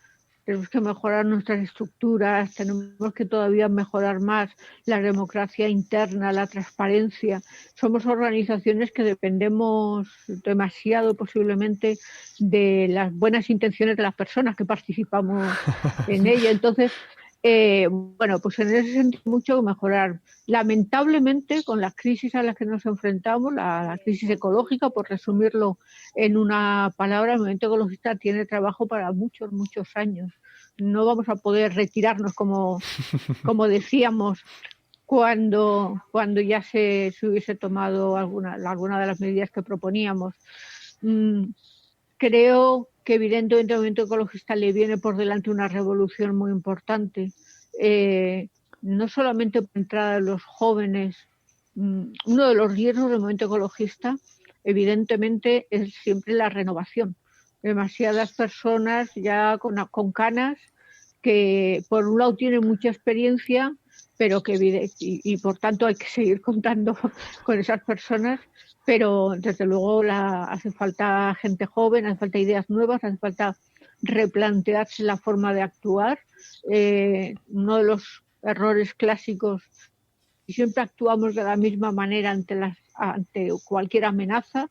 Speaker 4: Tenemos que mejorar nuestras estructuras, tenemos que todavía mejorar más la democracia interna, la transparencia. Somos organizaciones que dependemos demasiado posiblemente de las buenas intenciones de las personas que participamos en ella. Entonces, bueno, pues en ese sentido mucho que mejorar. Lamentablemente, con las crisis a las que nos enfrentamos, la crisis ecológica, por resumirlo en una palabra, el movimiento ecologista tiene trabajo para muchos, muchos años. No vamos a poder retirarnos como decíamos cuando ya se hubiese tomado alguna de las medidas que proponíamos. Creo que evidentemente al movimiento ecologista le viene por delante una revolución muy importante, no solamente por entrada de los jóvenes. Uno de los riesgos del movimiento ecologista evidentemente es siempre la renovación. Demasiadas personas ya con canas que por un lado tienen mucha experiencia, pero y por tanto hay que seguir contando con esas personas, pero desde luego hace falta gente joven, hace falta ideas nuevas, hace falta replantearse la forma de actuar. Uno de los errores clásicos, y siempre actuamos de la misma manera ante cualquier amenaza,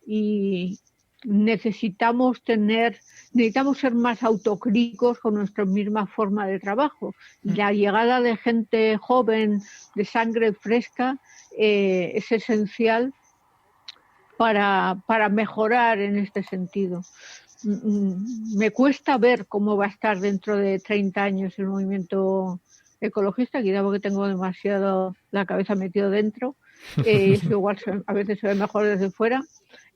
Speaker 4: y necesitamos ser más autocríticos con nuestra misma forma de trabajo. La llegada de gente joven, de sangre fresca, es esencial para mejorar en este sentido. Me cuesta ver cómo va a estar dentro de 30 años el movimiento ecologista, quizá porque tengo demasiado la cabeza metido dentro, eso igual a veces se ve mejor desde fuera,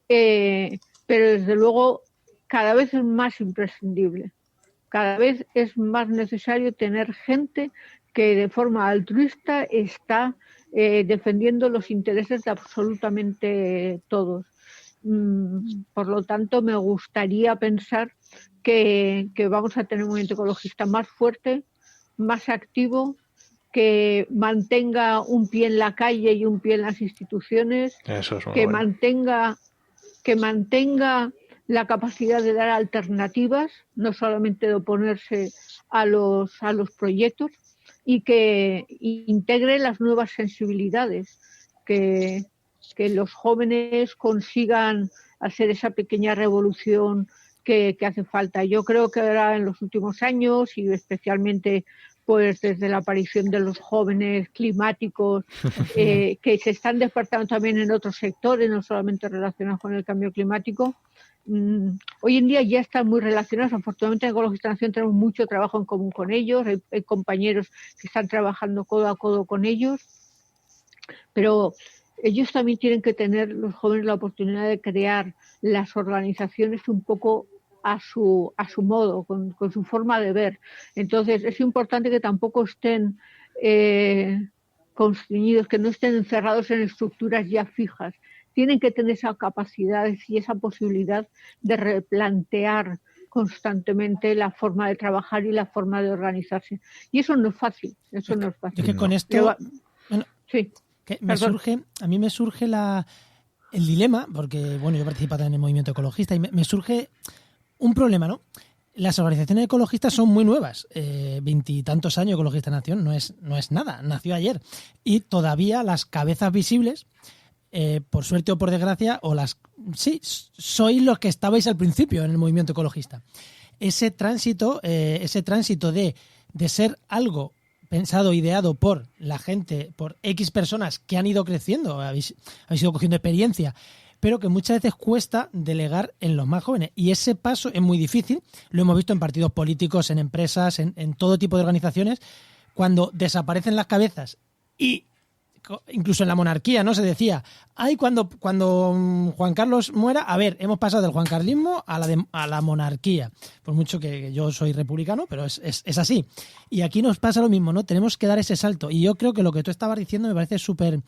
Speaker 4: pero desde luego cada vez es más imprescindible, cada vez es más necesario tener gente que de forma altruista está defendiendo los intereses de absolutamente todos. Por lo tanto, me gustaría pensar que vamos a tener un movimiento ecologista más fuerte, más activo, que mantenga un pie en la calle y un pie en las instituciones, que mantenga la capacidad de dar alternativas, no solamente de oponerse a los proyectos, y que integre las nuevas sensibilidades, que los jóvenes consigan hacer esa pequeña revolución que hace falta. Yo creo que ahora en los últimos años, y especialmente pues desde la aparición de los jóvenes climáticos, que se están despertando también en otros sectores, no solamente relacionados con el cambio climático, hoy en día ya están muy relacionados. Afortunadamente en Ecologistas en Acción tenemos mucho trabajo en común con ellos, hay compañeros que están trabajando codo a codo con ellos, pero ellos también tienen que tener, los jóvenes, la oportunidad de crear las organizaciones un poco a su modo, con su forma de ver. Entonces es importante que tampoco estén constreñidos, que no estén encerrados en estructuras ya fijas. Tienen que tener esa capacidad y esa posibilidad de replantear constantemente la forma de trabajar y la forma de organizarse. Y eso no es fácil. Eso no es fácil.
Speaker 1: Es que con esto,
Speaker 4: sí.
Speaker 1: a mí me surge el dilema, porque bueno, yo he participado en el movimiento ecologista y me surge un problema, ¿no? Las organizaciones ecologistas son muy nuevas, 20 y tantos años Ecologista en Acción no es nada, nació ayer. Y todavía las cabezas visibles, por suerte o por desgracia, sois los que estabais al principio en el movimiento ecologista. Ese tránsito de ser algo pensado, ideado por la gente, por X personas que han ido creciendo, habéis ido cogiendo experiencia, pero que muchas veces cuesta delegar en los más jóvenes. Y ese paso es muy difícil. Lo hemos visto en partidos políticos, en empresas, en todo tipo de organizaciones. Cuando desaparecen las cabezas y incluso en la monarquía, ¿no? Se decía, cuando Juan Carlos muera, a ver, hemos pasado del juancarlismo a la monarquía. Por mucho que yo soy republicano, pero es así. Y aquí nos pasa lo mismo, ¿no? Tenemos que dar ese salto. Y yo creo que lo que tú estabas diciendo me parece súper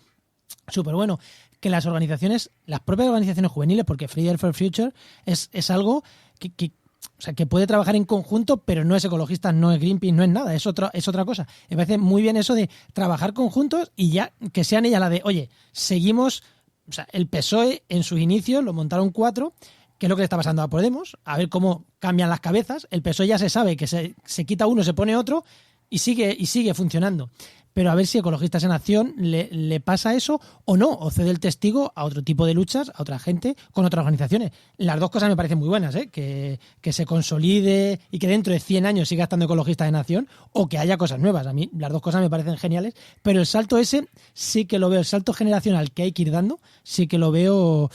Speaker 1: bueno, que las organizaciones, las propias organizaciones juveniles, porque Fridays for Future es algo que puede trabajar en conjunto, pero no es ecologista, no es Greenpeace, no es nada, es otra cosa. Me parece muy bien eso de trabajar conjuntos y ya que sean ellas la de, oye, seguimos, o sea, el PSOE en sus inicios lo montaron 4, que es lo que le está pasando a Podemos, a ver cómo cambian las cabezas. El PSOE ya se sabe que se quita uno, se pone otro y sigue funcionando. Pero a ver si Ecologistas en Acción le pasa eso o no, o cede el testigo a otro tipo de luchas, a otra gente, con otras organizaciones. Las dos cosas me parecen muy buenas, que se consolide y que dentro de 100 años siga estando Ecologistas en Acción, o que haya cosas nuevas. A mí las dos cosas me parecen geniales, pero el salto ese sí que lo veo, el salto generacional que hay que ir dando, sí que lo veo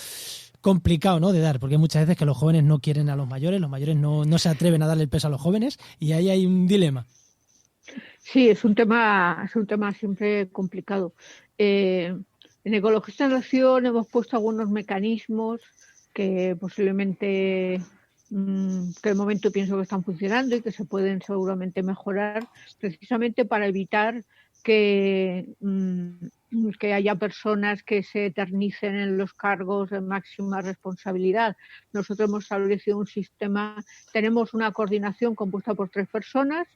Speaker 1: complicado, ¿no?, de dar, porque muchas veces que los jóvenes no quieren a los mayores no se atreven a darle el peso a los jóvenes, y ahí hay un dilema.
Speaker 4: Sí, es un tema siempre complicado. En Ecologistas en Acción hemos puesto algunos mecanismos que posiblemente, que de momento pienso que están funcionando y que se pueden seguramente mejorar, precisamente para evitar que haya personas que se eternicen en los cargos de máxima responsabilidad. Nosotros hemos establecido un sistema, tenemos una coordinación compuesta por 3 personas,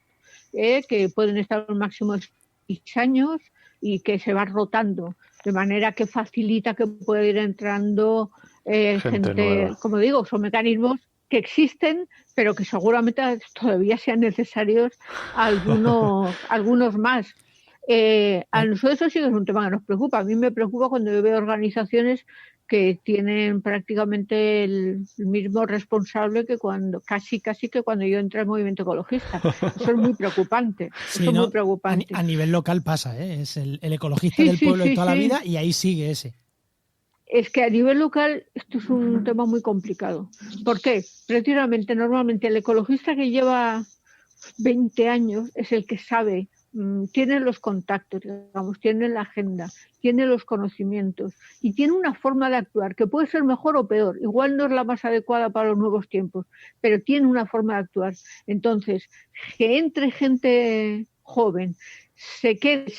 Speaker 4: que pueden estar un máximo de 6 años y que se va rotando, de manera que facilita que pueda ir entrando gente, como digo, son mecanismos que existen, pero que seguramente todavía sean necesarios algunos más. A nosotros eso sí que es un tema que nos preocupa. A mí me preocupa cuando yo veo organizaciones que tienen prácticamente el mismo responsable que casi que cuando yo entré al movimiento ecologista. Eso es muy preocupante.
Speaker 1: Sí,
Speaker 4: eso es muy preocupante.
Speaker 1: A nivel local pasa, es el ecologista del pueblo de toda la vida, y ahí sigue ese.
Speaker 4: Es que a nivel local esto es un tema muy complicado. ¿Por qué? Precisamente, normalmente el ecologista que lleva 20 años es el que sabe, tiene los contactos, digamos, tiene la agenda, tiene los conocimientos y tiene una forma de actuar que puede ser mejor o peor. Igual no es la más adecuada para los nuevos tiempos, pero tiene una forma de actuar. Entonces, que entre gente joven, se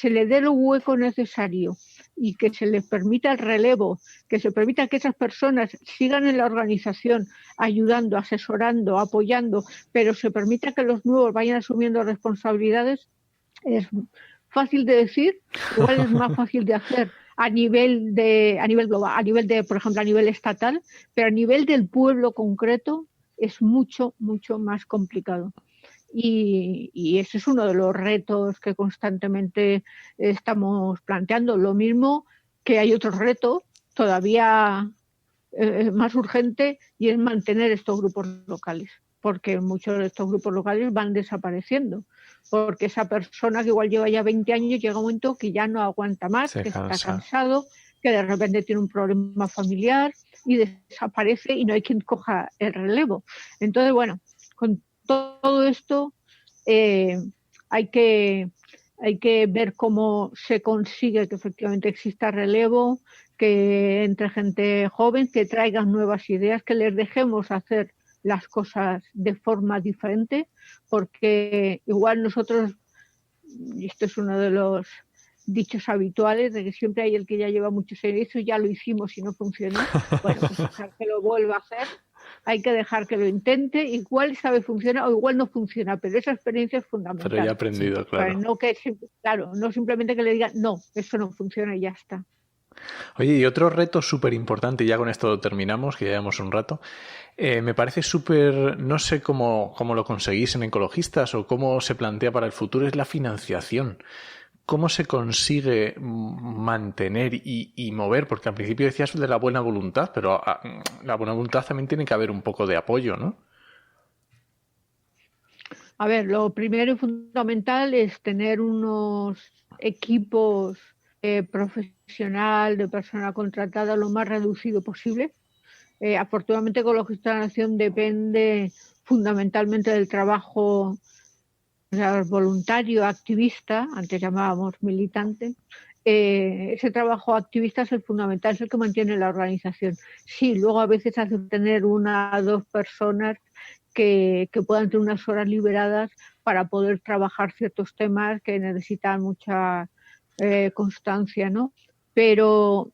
Speaker 4: le dé el hueco necesario y que se les permita el relevo, que se permita que esas personas sigan en la organización ayudando, asesorando, apoyando, pero se permita que los nuevos vayan asumiendo responsabilidades, es fácil de decir, igual es más fácil de hacer a nivel global, por ejemplo, a nivel estatal, pero a nivel del pueblo concreto es mucho, mucho más complicado. Y ese es uno de los retos que constantemente estamos planteando. Lo mismo que hay otro reto todavía más urgente, y es mantener estos grupos locales, porque muchos de estos grupos locales van desapareciendo, porque esa persona que igual lleva ya 20 años llega un momento que ya no aguanta más, que está cansado, que de repente tiene un problema familiar y desaparece y no hay quien coja el relevo. Entonces, bueno, con todo esto hay que ver cómo se consigue que efectivamente exista relevo, que entre gente joven, que traigan nuevas ideas, que les dejemos hacer las cosas de forma diferente, porque igual nosotros, y esto es uno de los dichos habituales, de que siempre hay el que ya lleva muchos años, eso ya lo hicimos y no funcionó, bueno, pues dejar que lo vuelva a hacer, hay que dejar que lo intente, igual sabe funciona o igual no funciona, pero esa experiencia es fundamental.
Speaker 3: Pero ya he aprendido, claro.
Speaker 4: No simplemente que le digan, no, eso no funciona y ya está.
Speaker 3: Oye, y otro reto súper importante, y ya con esto terminamos, que ya llevamos un rato, me parece súper, no sé cómo lo conseguís en Ecologistas o cómo se plantea para el futuro, es la financiación. ¿Cómo se consigue mantener y mover? Porque al principio decías de la buena voluntad, pero la buena voluntad también tiene que haber un poco de apoyo, ¿no?
Speaker 4: A ver, lo primero y fundamental es tener unos equipos profesional de persona contratada lo más reducido posible. Afortunadamente, Ecologistas de la Nación depende fundamentalmente del trabajo voluntario, activista, antes llamábamos militante. Ese trabajo activista es el fundamental, es el que mantiene la organización. Sí, luego a veces hace tener 1 o 2 personas que puedan tener unas horas liberadas para poder trabajar ciertos temas que necesitan mucha constancia, ¿no? Pero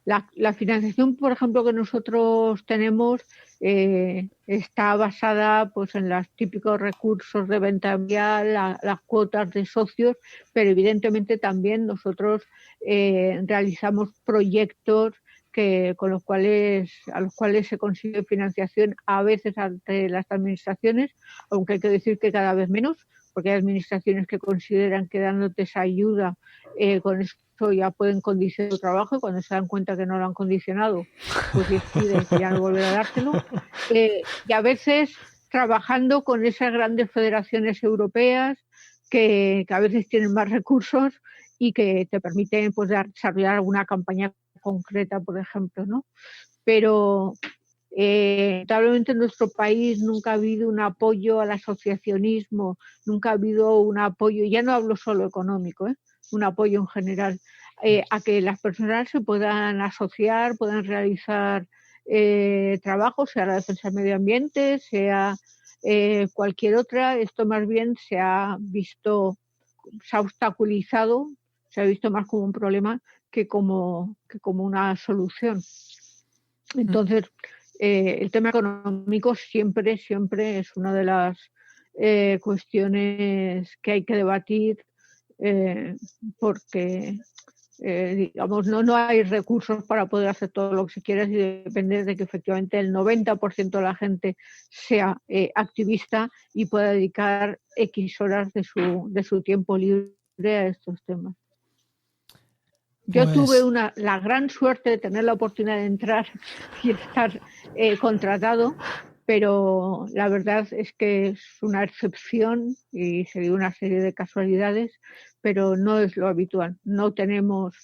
Speaker 4: la financiación, por ejemplo, que nosotros tenemos está basada pues en los típicos recursos de venta vial, las cuotas de socios, pero evidentemente también nosotros realizamos proyectos a los cuales se consigue financiación a veces ante las administraciones, aunque hay que decir que cada vez menos, porque hay administraciones que consideran que dándote esa ayuda con eso ya pueden condicionar tu trabajo, y cuando se dan cuenta que no lo han condicionado, pues deciden que ya no volver a dártelo. Y a veces trabajando con esas grandes federaciones europeas que a veces tienen más recursos y que te permiten pues desarrollar alguna campaña concreta, por ejemplo, ¿no? Pero lamentablemente en nuestro país nunca ha habido un apoyo al asociacionismo, nunca ha habido un apoyo, ya no hablo solo económico, un apoyo en general, a que las personas se puedan asociar, puedan realizar trabajos, sea la defensa del medio ambiente, sea cualquier otra. Esto más bien se ha obstaculizado, se ha visto más como un problema que como una solución. Entonces, el tema económico siempre es una de las cuestiones que hay que debatir porque digamos no hay recursos para poder hacer todo lo que se quiera, y depende de que efectivamente el 90% de la gente sea activista y pueda dedicar X horas de su tiempo libre a estos temas. Yo tuve la gran suerte de tener la oportunidad de entrar y estar contratado, pero la verdad es que es una excepción y se dio una serie de casualidades, pero no es lo habitual. No tenemos,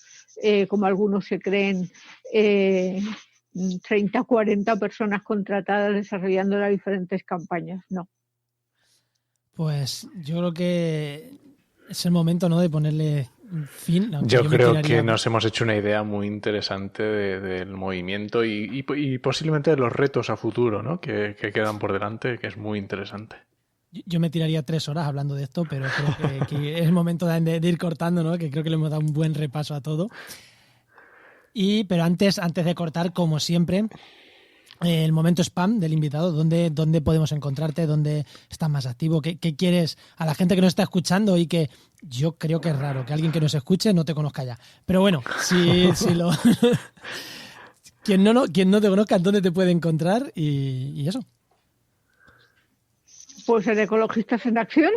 Speaker 4: como algunos se creen, 30, 40 personas contratadas desarrollando las diferentes campañas, no.
Speaker 1: Pues yo creo que es el momento, ¿no?, de ponerle fin.
Speaker 3: Yo creo que nos hemos hecho una idea muy interesante del movimiento y posiblemente de los retos a futuro, ¿no?, que quedan por delante, que es muy interesante.
Speaker 1: Yo me tiraría 3 horas hablando de esto, pero creo que es el momento de ir cortando, ¿no?, que creo que le hemos dado un buen repaso a todo. Pero antes de cortar, como siempre, el momento spam del invitado. ¿Dónde podemos encontrarte? ¿Dónde estás más activo? ¿Qué quieres a la gente que nos está escuchando y que yo creo que es raro que alguien que nos escuche no te conozca ya? Pero bueno, si lo quien no te conozca, ¿dónde te puede encontrar? Y eso.
Speaker 4: Pues en Ecologistas en Acción,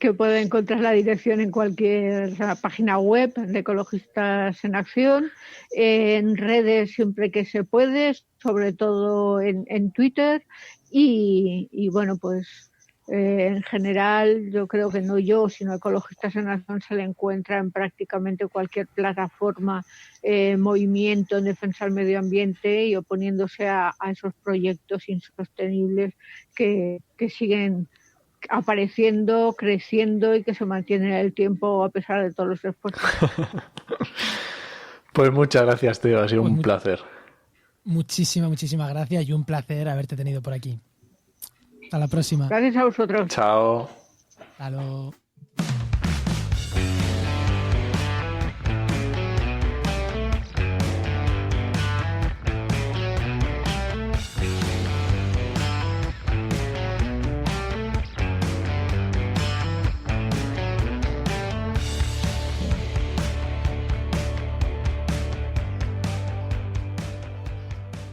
Speaker 4: que puede encontrar la dirección en cualquier página web de Ecologistas en Acción, en redes siempre que se puede, sobre todo en Twitter, y bueno, pues en general yo creo que no yo, sino Ecologistas en Acción se le encuentra en prácticamente cualquier plataforma, movimiento en defensa del medio ambiente y oponiéndose a esos proyectos insostenibles que siguen apareciendo, creciendo y que se mantienen en el tiempo a pesar de todos los esfuerzos.
Speaker 3: Pues muchas gracias, tío, ha sido un placer.
Speaker 1: Muchísimas gracias y un placer haberte tenido por aquí. Hasta la próxima.
Speaker 4: Gracias a vosotros.
Speaker 3: Chao.
Speaker 1: Hasta luego.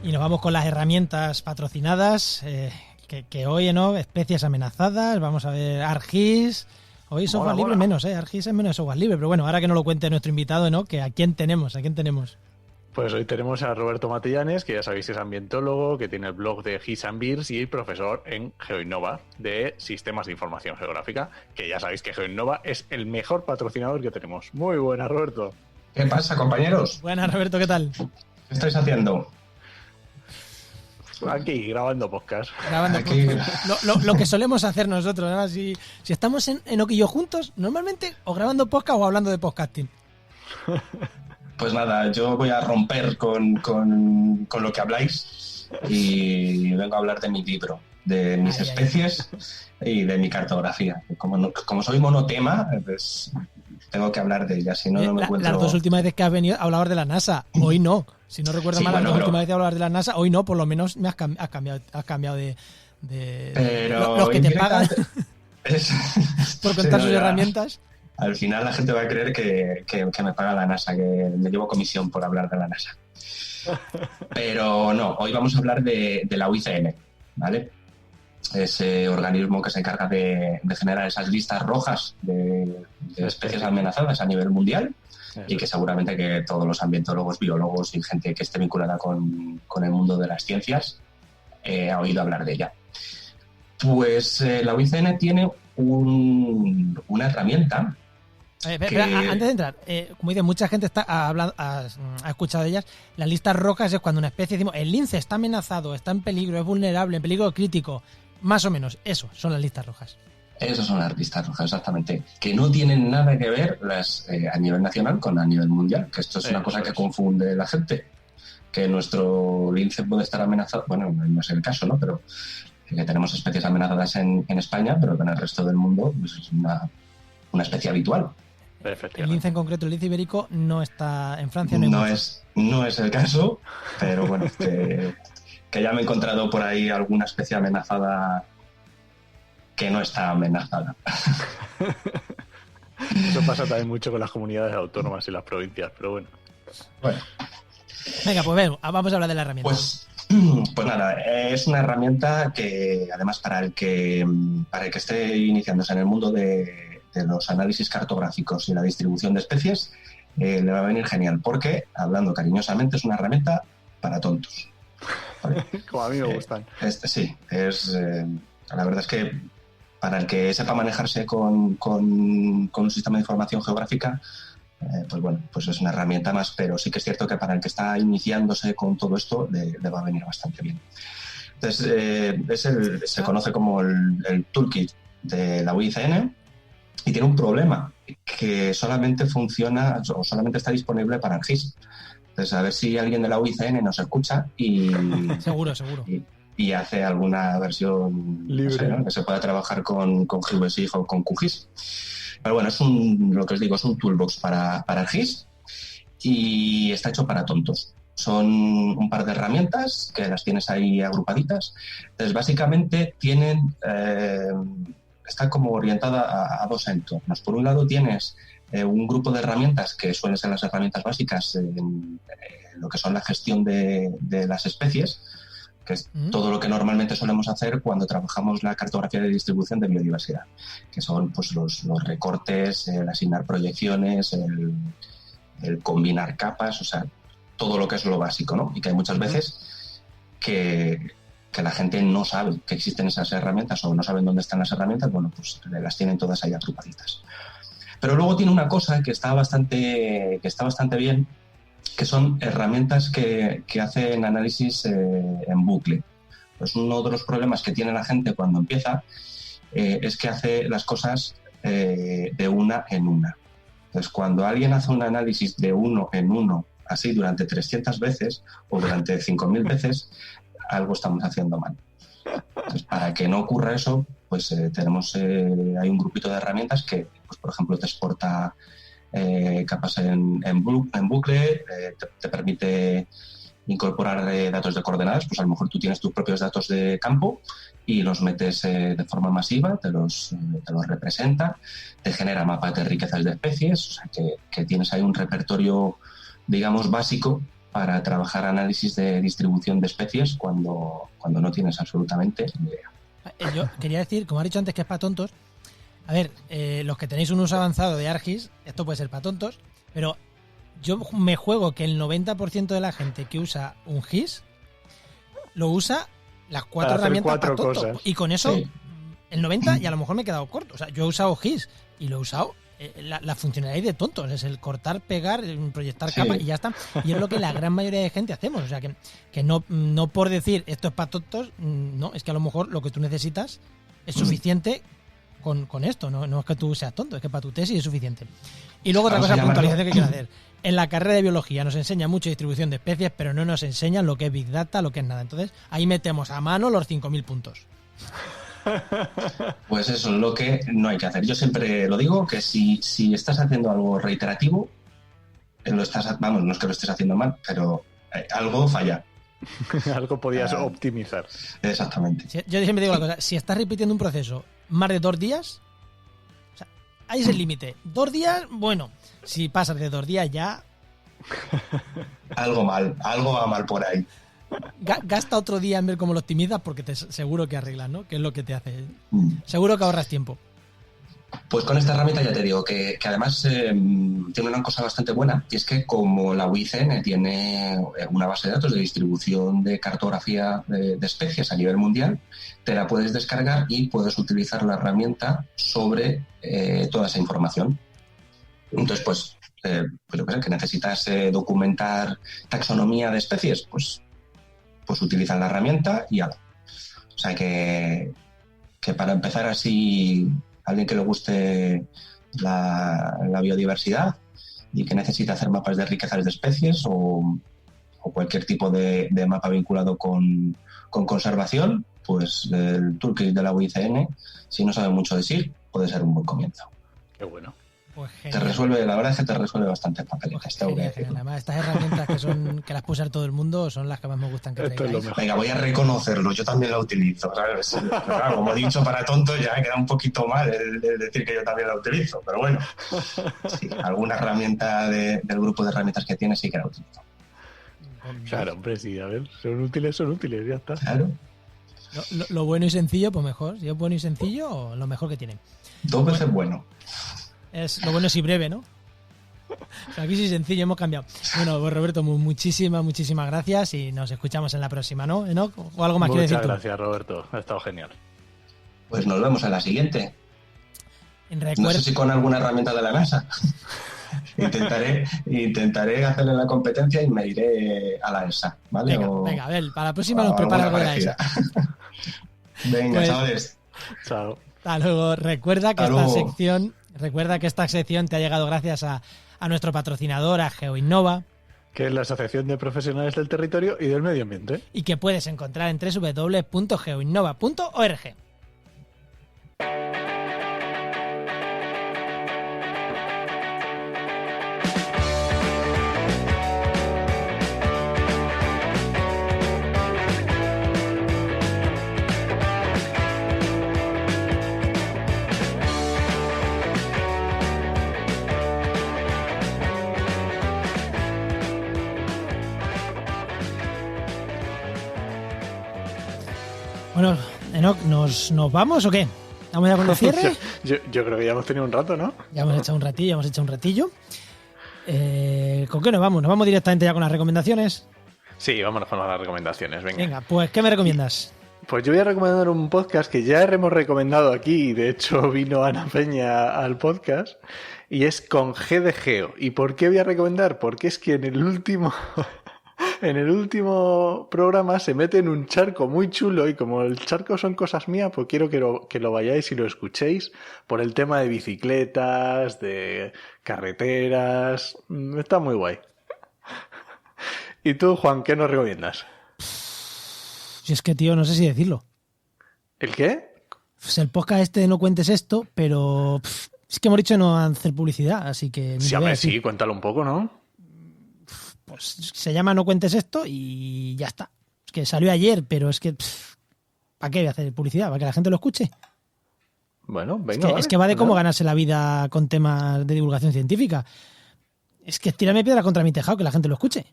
Speaker 1: Y nos vamos con las herramientas patrocinadas, que hoy, ¿no? Especies amenazadas, vamos a ver ArcGIS. Hoy software libre menos, ArcGIS es menos de software libre, pero bueno, ahora que nos lo cuente nuestro invitado, ¿no? Que ¿a quién tenemos?
Speaker 3: Pues hoy tenemos a Roberto Matillanes, que ya sabéis es ambientólogo, que tiene el blog de GIS and Beers y profesor en GeoInnova de Sistemas de Información Geográfica, que ya sabéis que GeoInnova es el mejor patrocinador que tenemos. Muy buena, Roberto.
Speaker 5: ¿Qué pasa, compañeros?
Speaker 1: Buenas, Roberto, ¿qué tal?
Speaker 5: ¿Qué estáis haciendo?
Speaker 3: Aquí, grabando podcast.
Speaker 1: Lo que solemos hacer nosotros, ¿no? Si estamos en Oki y yo juntos, normalmente o grabando podcast o hablando de podcasting.
Speaker 5: Pues nada, yo voy a romper con lo que habláis y vengo a hablar de mi libro, de mis especies y de mi cartografía. Como soy monotema, pues tengo que hablar de ella, si no, no me encuentro...
Speaker 1: Las 2 últimas veces que has venido a hablar de la NASA, hoy no. Si no recuerdo mal, las 2 últimas veces a hablar de la NASA, hoy no, por lo menos me has cambiado de
Speaker 5: pero
Speaker 1: los que te pagan por contar sus herramientas.
Speaker 5: Al final la gente va a creer que me paga la NASA, que me llevo comisión por hablar de la NASA. Pero no, hoy vamos a hablar de la UICN, ¿vale? Ese organismo que se encarga de generar esas listas rojas de especies amenazadas a nivel mundial y que seguramente que todos los ambientólogos, biólogos y gente que esté vinculada con el mundo de las ciencias ha oído hablar de ella. Pues la UICN tiene una herramienta.
Speaker 1: Pero antes de entrar, como dice, mucha gente ha escuchado de ellas. Las listas rojas es cuando una especie, decimos, el lince está amenazado, está en peligro, es vulnerable, en peligro crítico. Más o menos, eso son las listas rojas.
Speaker 5: Esas son las listas rojas, exactamente. Que no tienen nada que ver a nivel nacional con a nivel mundial. Que esto es una cosa que confunde la gente. Que nuestro lince puede estar amenazado. Bueno, no es el caso, ¿no? Pero que tenemos especies amenazadas en España, pero que en el resto del mundo pues, es una especie habitual.
Speaker 1: El lince en concreto, el lince ibérico, no está en Francia.
Speaker 5: No es el caso, pero bueno, que ya me he encontrado por ahí alguna especie amenazada que no está amenazada.
Speaker 3: Eso pasa también mucho con las comunidades autónomas y las provincias, pero bueno.
Speaker 1: Venga, pues vamos a hablar de la herramienta.
Speaker 5: Pues nada, es una herramienta que además para el que esté iniciándose en el mundo de los análisis cartográficos y la distribución de especies, le va a venir genial, porque, hablando cariñosamente, es una herramienta para tontos. ¿Vale?
Speaker 3: Como a mí me gustan.
Speaker 5: Sí, la verdad es que para el que sepa manejarse con un sistema de información geográfica, pues bueno, pues es una herramienta más, pero sí que es cierto que para el que está iniciándose con todo esto le va a venir bastante bien. Entonces, se conoce como el toolkit de la UICN y tiene un problema, que solamente funciona o solamente está disponible para ArcGIS. Entonces, a ver si alguien de la UICN nos escucha y...
Speaker 1: Seguro.
Speaker 5: Y hace alguna versión libre, no sé, ¿no? Que se pueda trabajar con GeoSig o con QGIS. Pero bueno, lo que os digo, es un toolbox para ArcGIS y está hecho para tontos. Son un par de herramientas que las tienes ahí agrupaditas. Entonces, básicamente está como orientada a 2 entornos. Por un lado tienes un grupo de herramientas que suelen ser las herramientas básicas en lo que son la gestión de las especies, que es todo lo que normalmente solemos hacer cuando trabajamos la cartografía de distribución de biodiversidad, que son pues los recortes, el asignar proyecciones, el combinar capas, o sea, todo lo que es lo básico, ¿no? Y que hay muchas veces que la gente no sabe que existen esas herramientas o no saben dónde están las herramientas, bueno, pues las tienen todas ahí agrupaditas. Pero luego tiene una cosa que está bastante bien, que son herramientas que hacen análisis en bucle. Pues uno de los problemas que tiene la gente cuando empieza es que hace las cosas de una en una. Entonces, cuando alguien hace un análisis de uno en uno, así durante 300 veces o durante 5.000 veces, algo estamos haciendo mal. Entonces, para que no ocurra eso, pues hay un grupito de herramientas que, pues, por ejemplo, te exporta capas en bucle, te permite incorporar datos de coordenadas, pues a lo mejor tú tienes tus propios datos de campo y los metes de forma masiva, te los representa, te genera mapas de riquezas de especies, o sea que tienes ahí un repertorio, digamos, básico para trabajar análisis de distribución de especies cuando no tienes absolutamente ni idea.
Speaker 1: Yo quería decir, como has dicho antes, que es para tontos. A ver, los que tenéis un uso avanzado de ArcGIS, esto puede ser para tontos, pero yo me juego que el 90% de la gente que usa un GIS lo usa las 4
Speaker 3: Para hacer
Speaker 1: herramientas
Speaker 3: 4
Speaker 1: para tontos.
Speaker 3: cosas.
Speaker 1: Y con eso,
Speaker 5: Sí.
Speaker 1: el 90% y a lo mejor me he quedado corto. O sea, yo he usado GIS y lo he usado la funcionalidad de tontos. Es el cortar, pegar, proyectar
Speaker 5: Sí.
Speaker 1: capas y ya está. Y es lo que la gran mayoría de gente hacemos. O sea, que no por decir esto es para tontos, no, es que a lo mejor lo que tú necesitas es suficiente con esto. No es que tú seas tonto, es que para tu tesis es suficiente. Y luego otra
Speaker 5: Vamos
Speaker 1: cosa,
Speaker 5: a llamarlo-
Speaker 1: puntualización que quiero hacer. En la carrera de biología nos enseña mucho distribución de especies, pero no nos enseñan lo que es Big Data, lo que es nada. Entonces, ahí metemos a mano los 5.000 puntos.
Speaker 5: Pues eso es lo que no hay que hacer. Yo siempre lo digo, que si estás haciendo algo reiterativo, no es que lo estés haciendo mal, pero algo falla.
Speaker 3: Algo podías optimizar.
Speaker 5: Exactamente.
Speaker 1: Yo siempre digo la cosa, si estás repitiendo un proceso más de 2 días, o sea, ahí es el límite. 2 días, bueno, si pasas de 2 días ya,
Speaker 5: Algo va mal por ahí.
Speaker 1: gasta otro día en ver cómo lo optimizas porque seguro que arreglas, ¿no? Que es lo que te hace.
Speaker 5: Mm.
Speaker 1: Seguro que ahorras tiempo.
Speaker 5: Pues con esta herramienta ya te digo que además tiene una cosa bastante buena, y es que como la UICN tiene una base de datos de distribución de cartografía de especies a nivel mundial, te la puedes descargar y puedes utilizar la herramienta sobre toda esa información. Entonces, pues yo qué sé, que necesitas documentar taxonomía de especies, pues utiliza la herramienta y ala. O sea que para empezar así, alguien que le guste la biodiversidad y que necesite hacer mapas de riquezas de especies o cualquier tipo de mapa vinculado con conservación, pues el toolkit de la UICN, si no sabe mucho de SIR, puede ser un buen comienzo.
Speaker 3: Qué bueno.
Speaker 1: Pues
Speaker 5: Te
Speaker 1: genial.
Speaker 5: resuelve, la verdad es que te resuelve bastantes
Speaker 1: Pues
Speaker 5: papeletas. Tengo que
Speaker 1: genial,
Speaker 5: decirlo.
Speaker 1: genial. Además, estas herramientas que las puede usar todo el mundo son las que más me gustan que
Speaker 3: Esto es
Speaker 1: traigáis.
Speaker 3: lo mejor.
Speaker 5: Venga, voy a reconocerlo, yo también la utilizo, ¿sabes? Pero claro, como he dicho, para tontos ya queda un poquito mal el decir que yo también la utilizo, pero bueno, sí, alguna herramienta del grupo de herramientas que tiene sí que la utilizo.
Speaker 3: Claro, hombre, sí, a ver, son útiles, ya está.
Speaker 5: Claro,
Speaker 1: Lo bueno y sencillo, pues mejor. Si es bueno y sencillo, lo mejor que tiene.
Speaker 5: 2 veces bueno.
Speaker 1: Lo bueno es y breve, ¿no? O sea, aquí sí sencillo, hemos cambiado. Bueno, pues Roberto, muchísimas gracias y nos escuchamos en la próxima, ¿no? ¿Enoch? ¿O algo más quieres decir
Speaker 3: Muchas
Speaker 1: tú?
Speaker 3: gracias, Roberto. Ha estado genial.
Speaker 5: Pues nos vemos en la siguiente. No
Speaker 1: Recuerda,
Speaker 5: sé si con alguna herramienta de la NASA. Intentaré hacerle la competencia y me iré a la ESA, ¿vale?
Speaker 1: venga, a ver, para la próxima
Speaker 5: o
Speaker 1: nos prepara algo
Speaker 5: alguna
Speaker 1: de la ESA.
Speaker 5: parecida. Venga,
Speaker 1: Pues-
Speaker 5: chavales.
Speaker 3: Chao.
Speaker 1: Hasta luego. Recuerda que esta sección te ha llegado gracias a nuestro patrocinador, a GeoInnova,
Speaker 3: Que es la Asociación de Profesionales del Territorio y del Medio Ambiente.
Speaker 1: y que puedes encontrar en www.geoinnova.org. Bueno, Enoch, ¿nos vamos o qué? ¿Vamos ya con el cierre?
Speaker 3: Yo creo que ya hemos tenido un rato, ¿no?
Speaker 1: Ya hemos hecho un ratillo. ¿Con qué nos vamos? ¿Nos vamos directamente ya con las recomendaciones?
Speaker 3: Sí, vámonos con las recomendaciones, venga.
Speaker 1: Venga, pues ¿qué me recomiendas?
Speaker 3: Pues yo voy a recomendar un podcast que ya hemos recomendado aquí, de hecho vino Ana Peña al podcast, y es con G de Geo. ¿Y por qué voy a recomendar? Porque es que en el último programa se mete en un charco muy chulo, y como el charco son cosas mías, pues quiero que lo vayáis y lo escuchéis por el tema de bicicletas, de carreteras. Está muy guay. ¿Y tú, Juan, qué nos recomiendas?
Speaker 1: Si es que, tío, no sé si decirlo.
Speaker 3: ¿El qué?
Speaker 1: Pues el podcast este de No Cuentes Esto, pero es que hemos dicho no hacer publicidad, así que... ni
Speaker 3: Sí,
Speaker 1: te
Speaker 3: a
Speaker 1: voy a
Speaker 3: ver,
Speaker 1: decir.
Speaker 3: sí, cuéntalo un poco, ¿no?
Speaker 1: Pues se llama No Cuentes Esto y ya está. Es que salió ayer, pero es que... ¿para qué voy a hacer publicidad? ¿Para que la gente lo escuche?
Speaker 3: Bueno, venga.
Speaker 1: Es que va de cómo ganarse la vida con temas de divulgación científica. Es que tírame piedra contra mi tejado, que la gente lo escuche.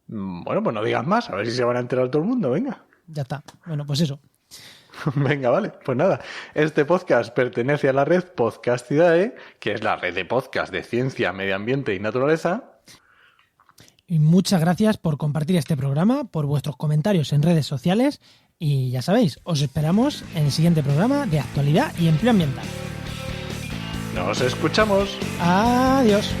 Speaker 3: Bueno, pues no digas más, a ver si se van a enterar todo el mundo, venga.
Speaker 1: Ya está. Bueno, pues eso.
Speaker 3: Venga, vale, pues nada. Este podcast pertenece a la red Podcastidae, que es la red de podcast de ciencia, medio ambiente y naturaleza.
Speaker 1: Y muchas gracias por compartir este programa, por vuestros comentarios en redes sociales y ya sabéis, os esperamos en el siguiente programa de actualidad y empleo ambiental.
Speaker 3: Nos escuchamos.
Speaker 1: Adiós.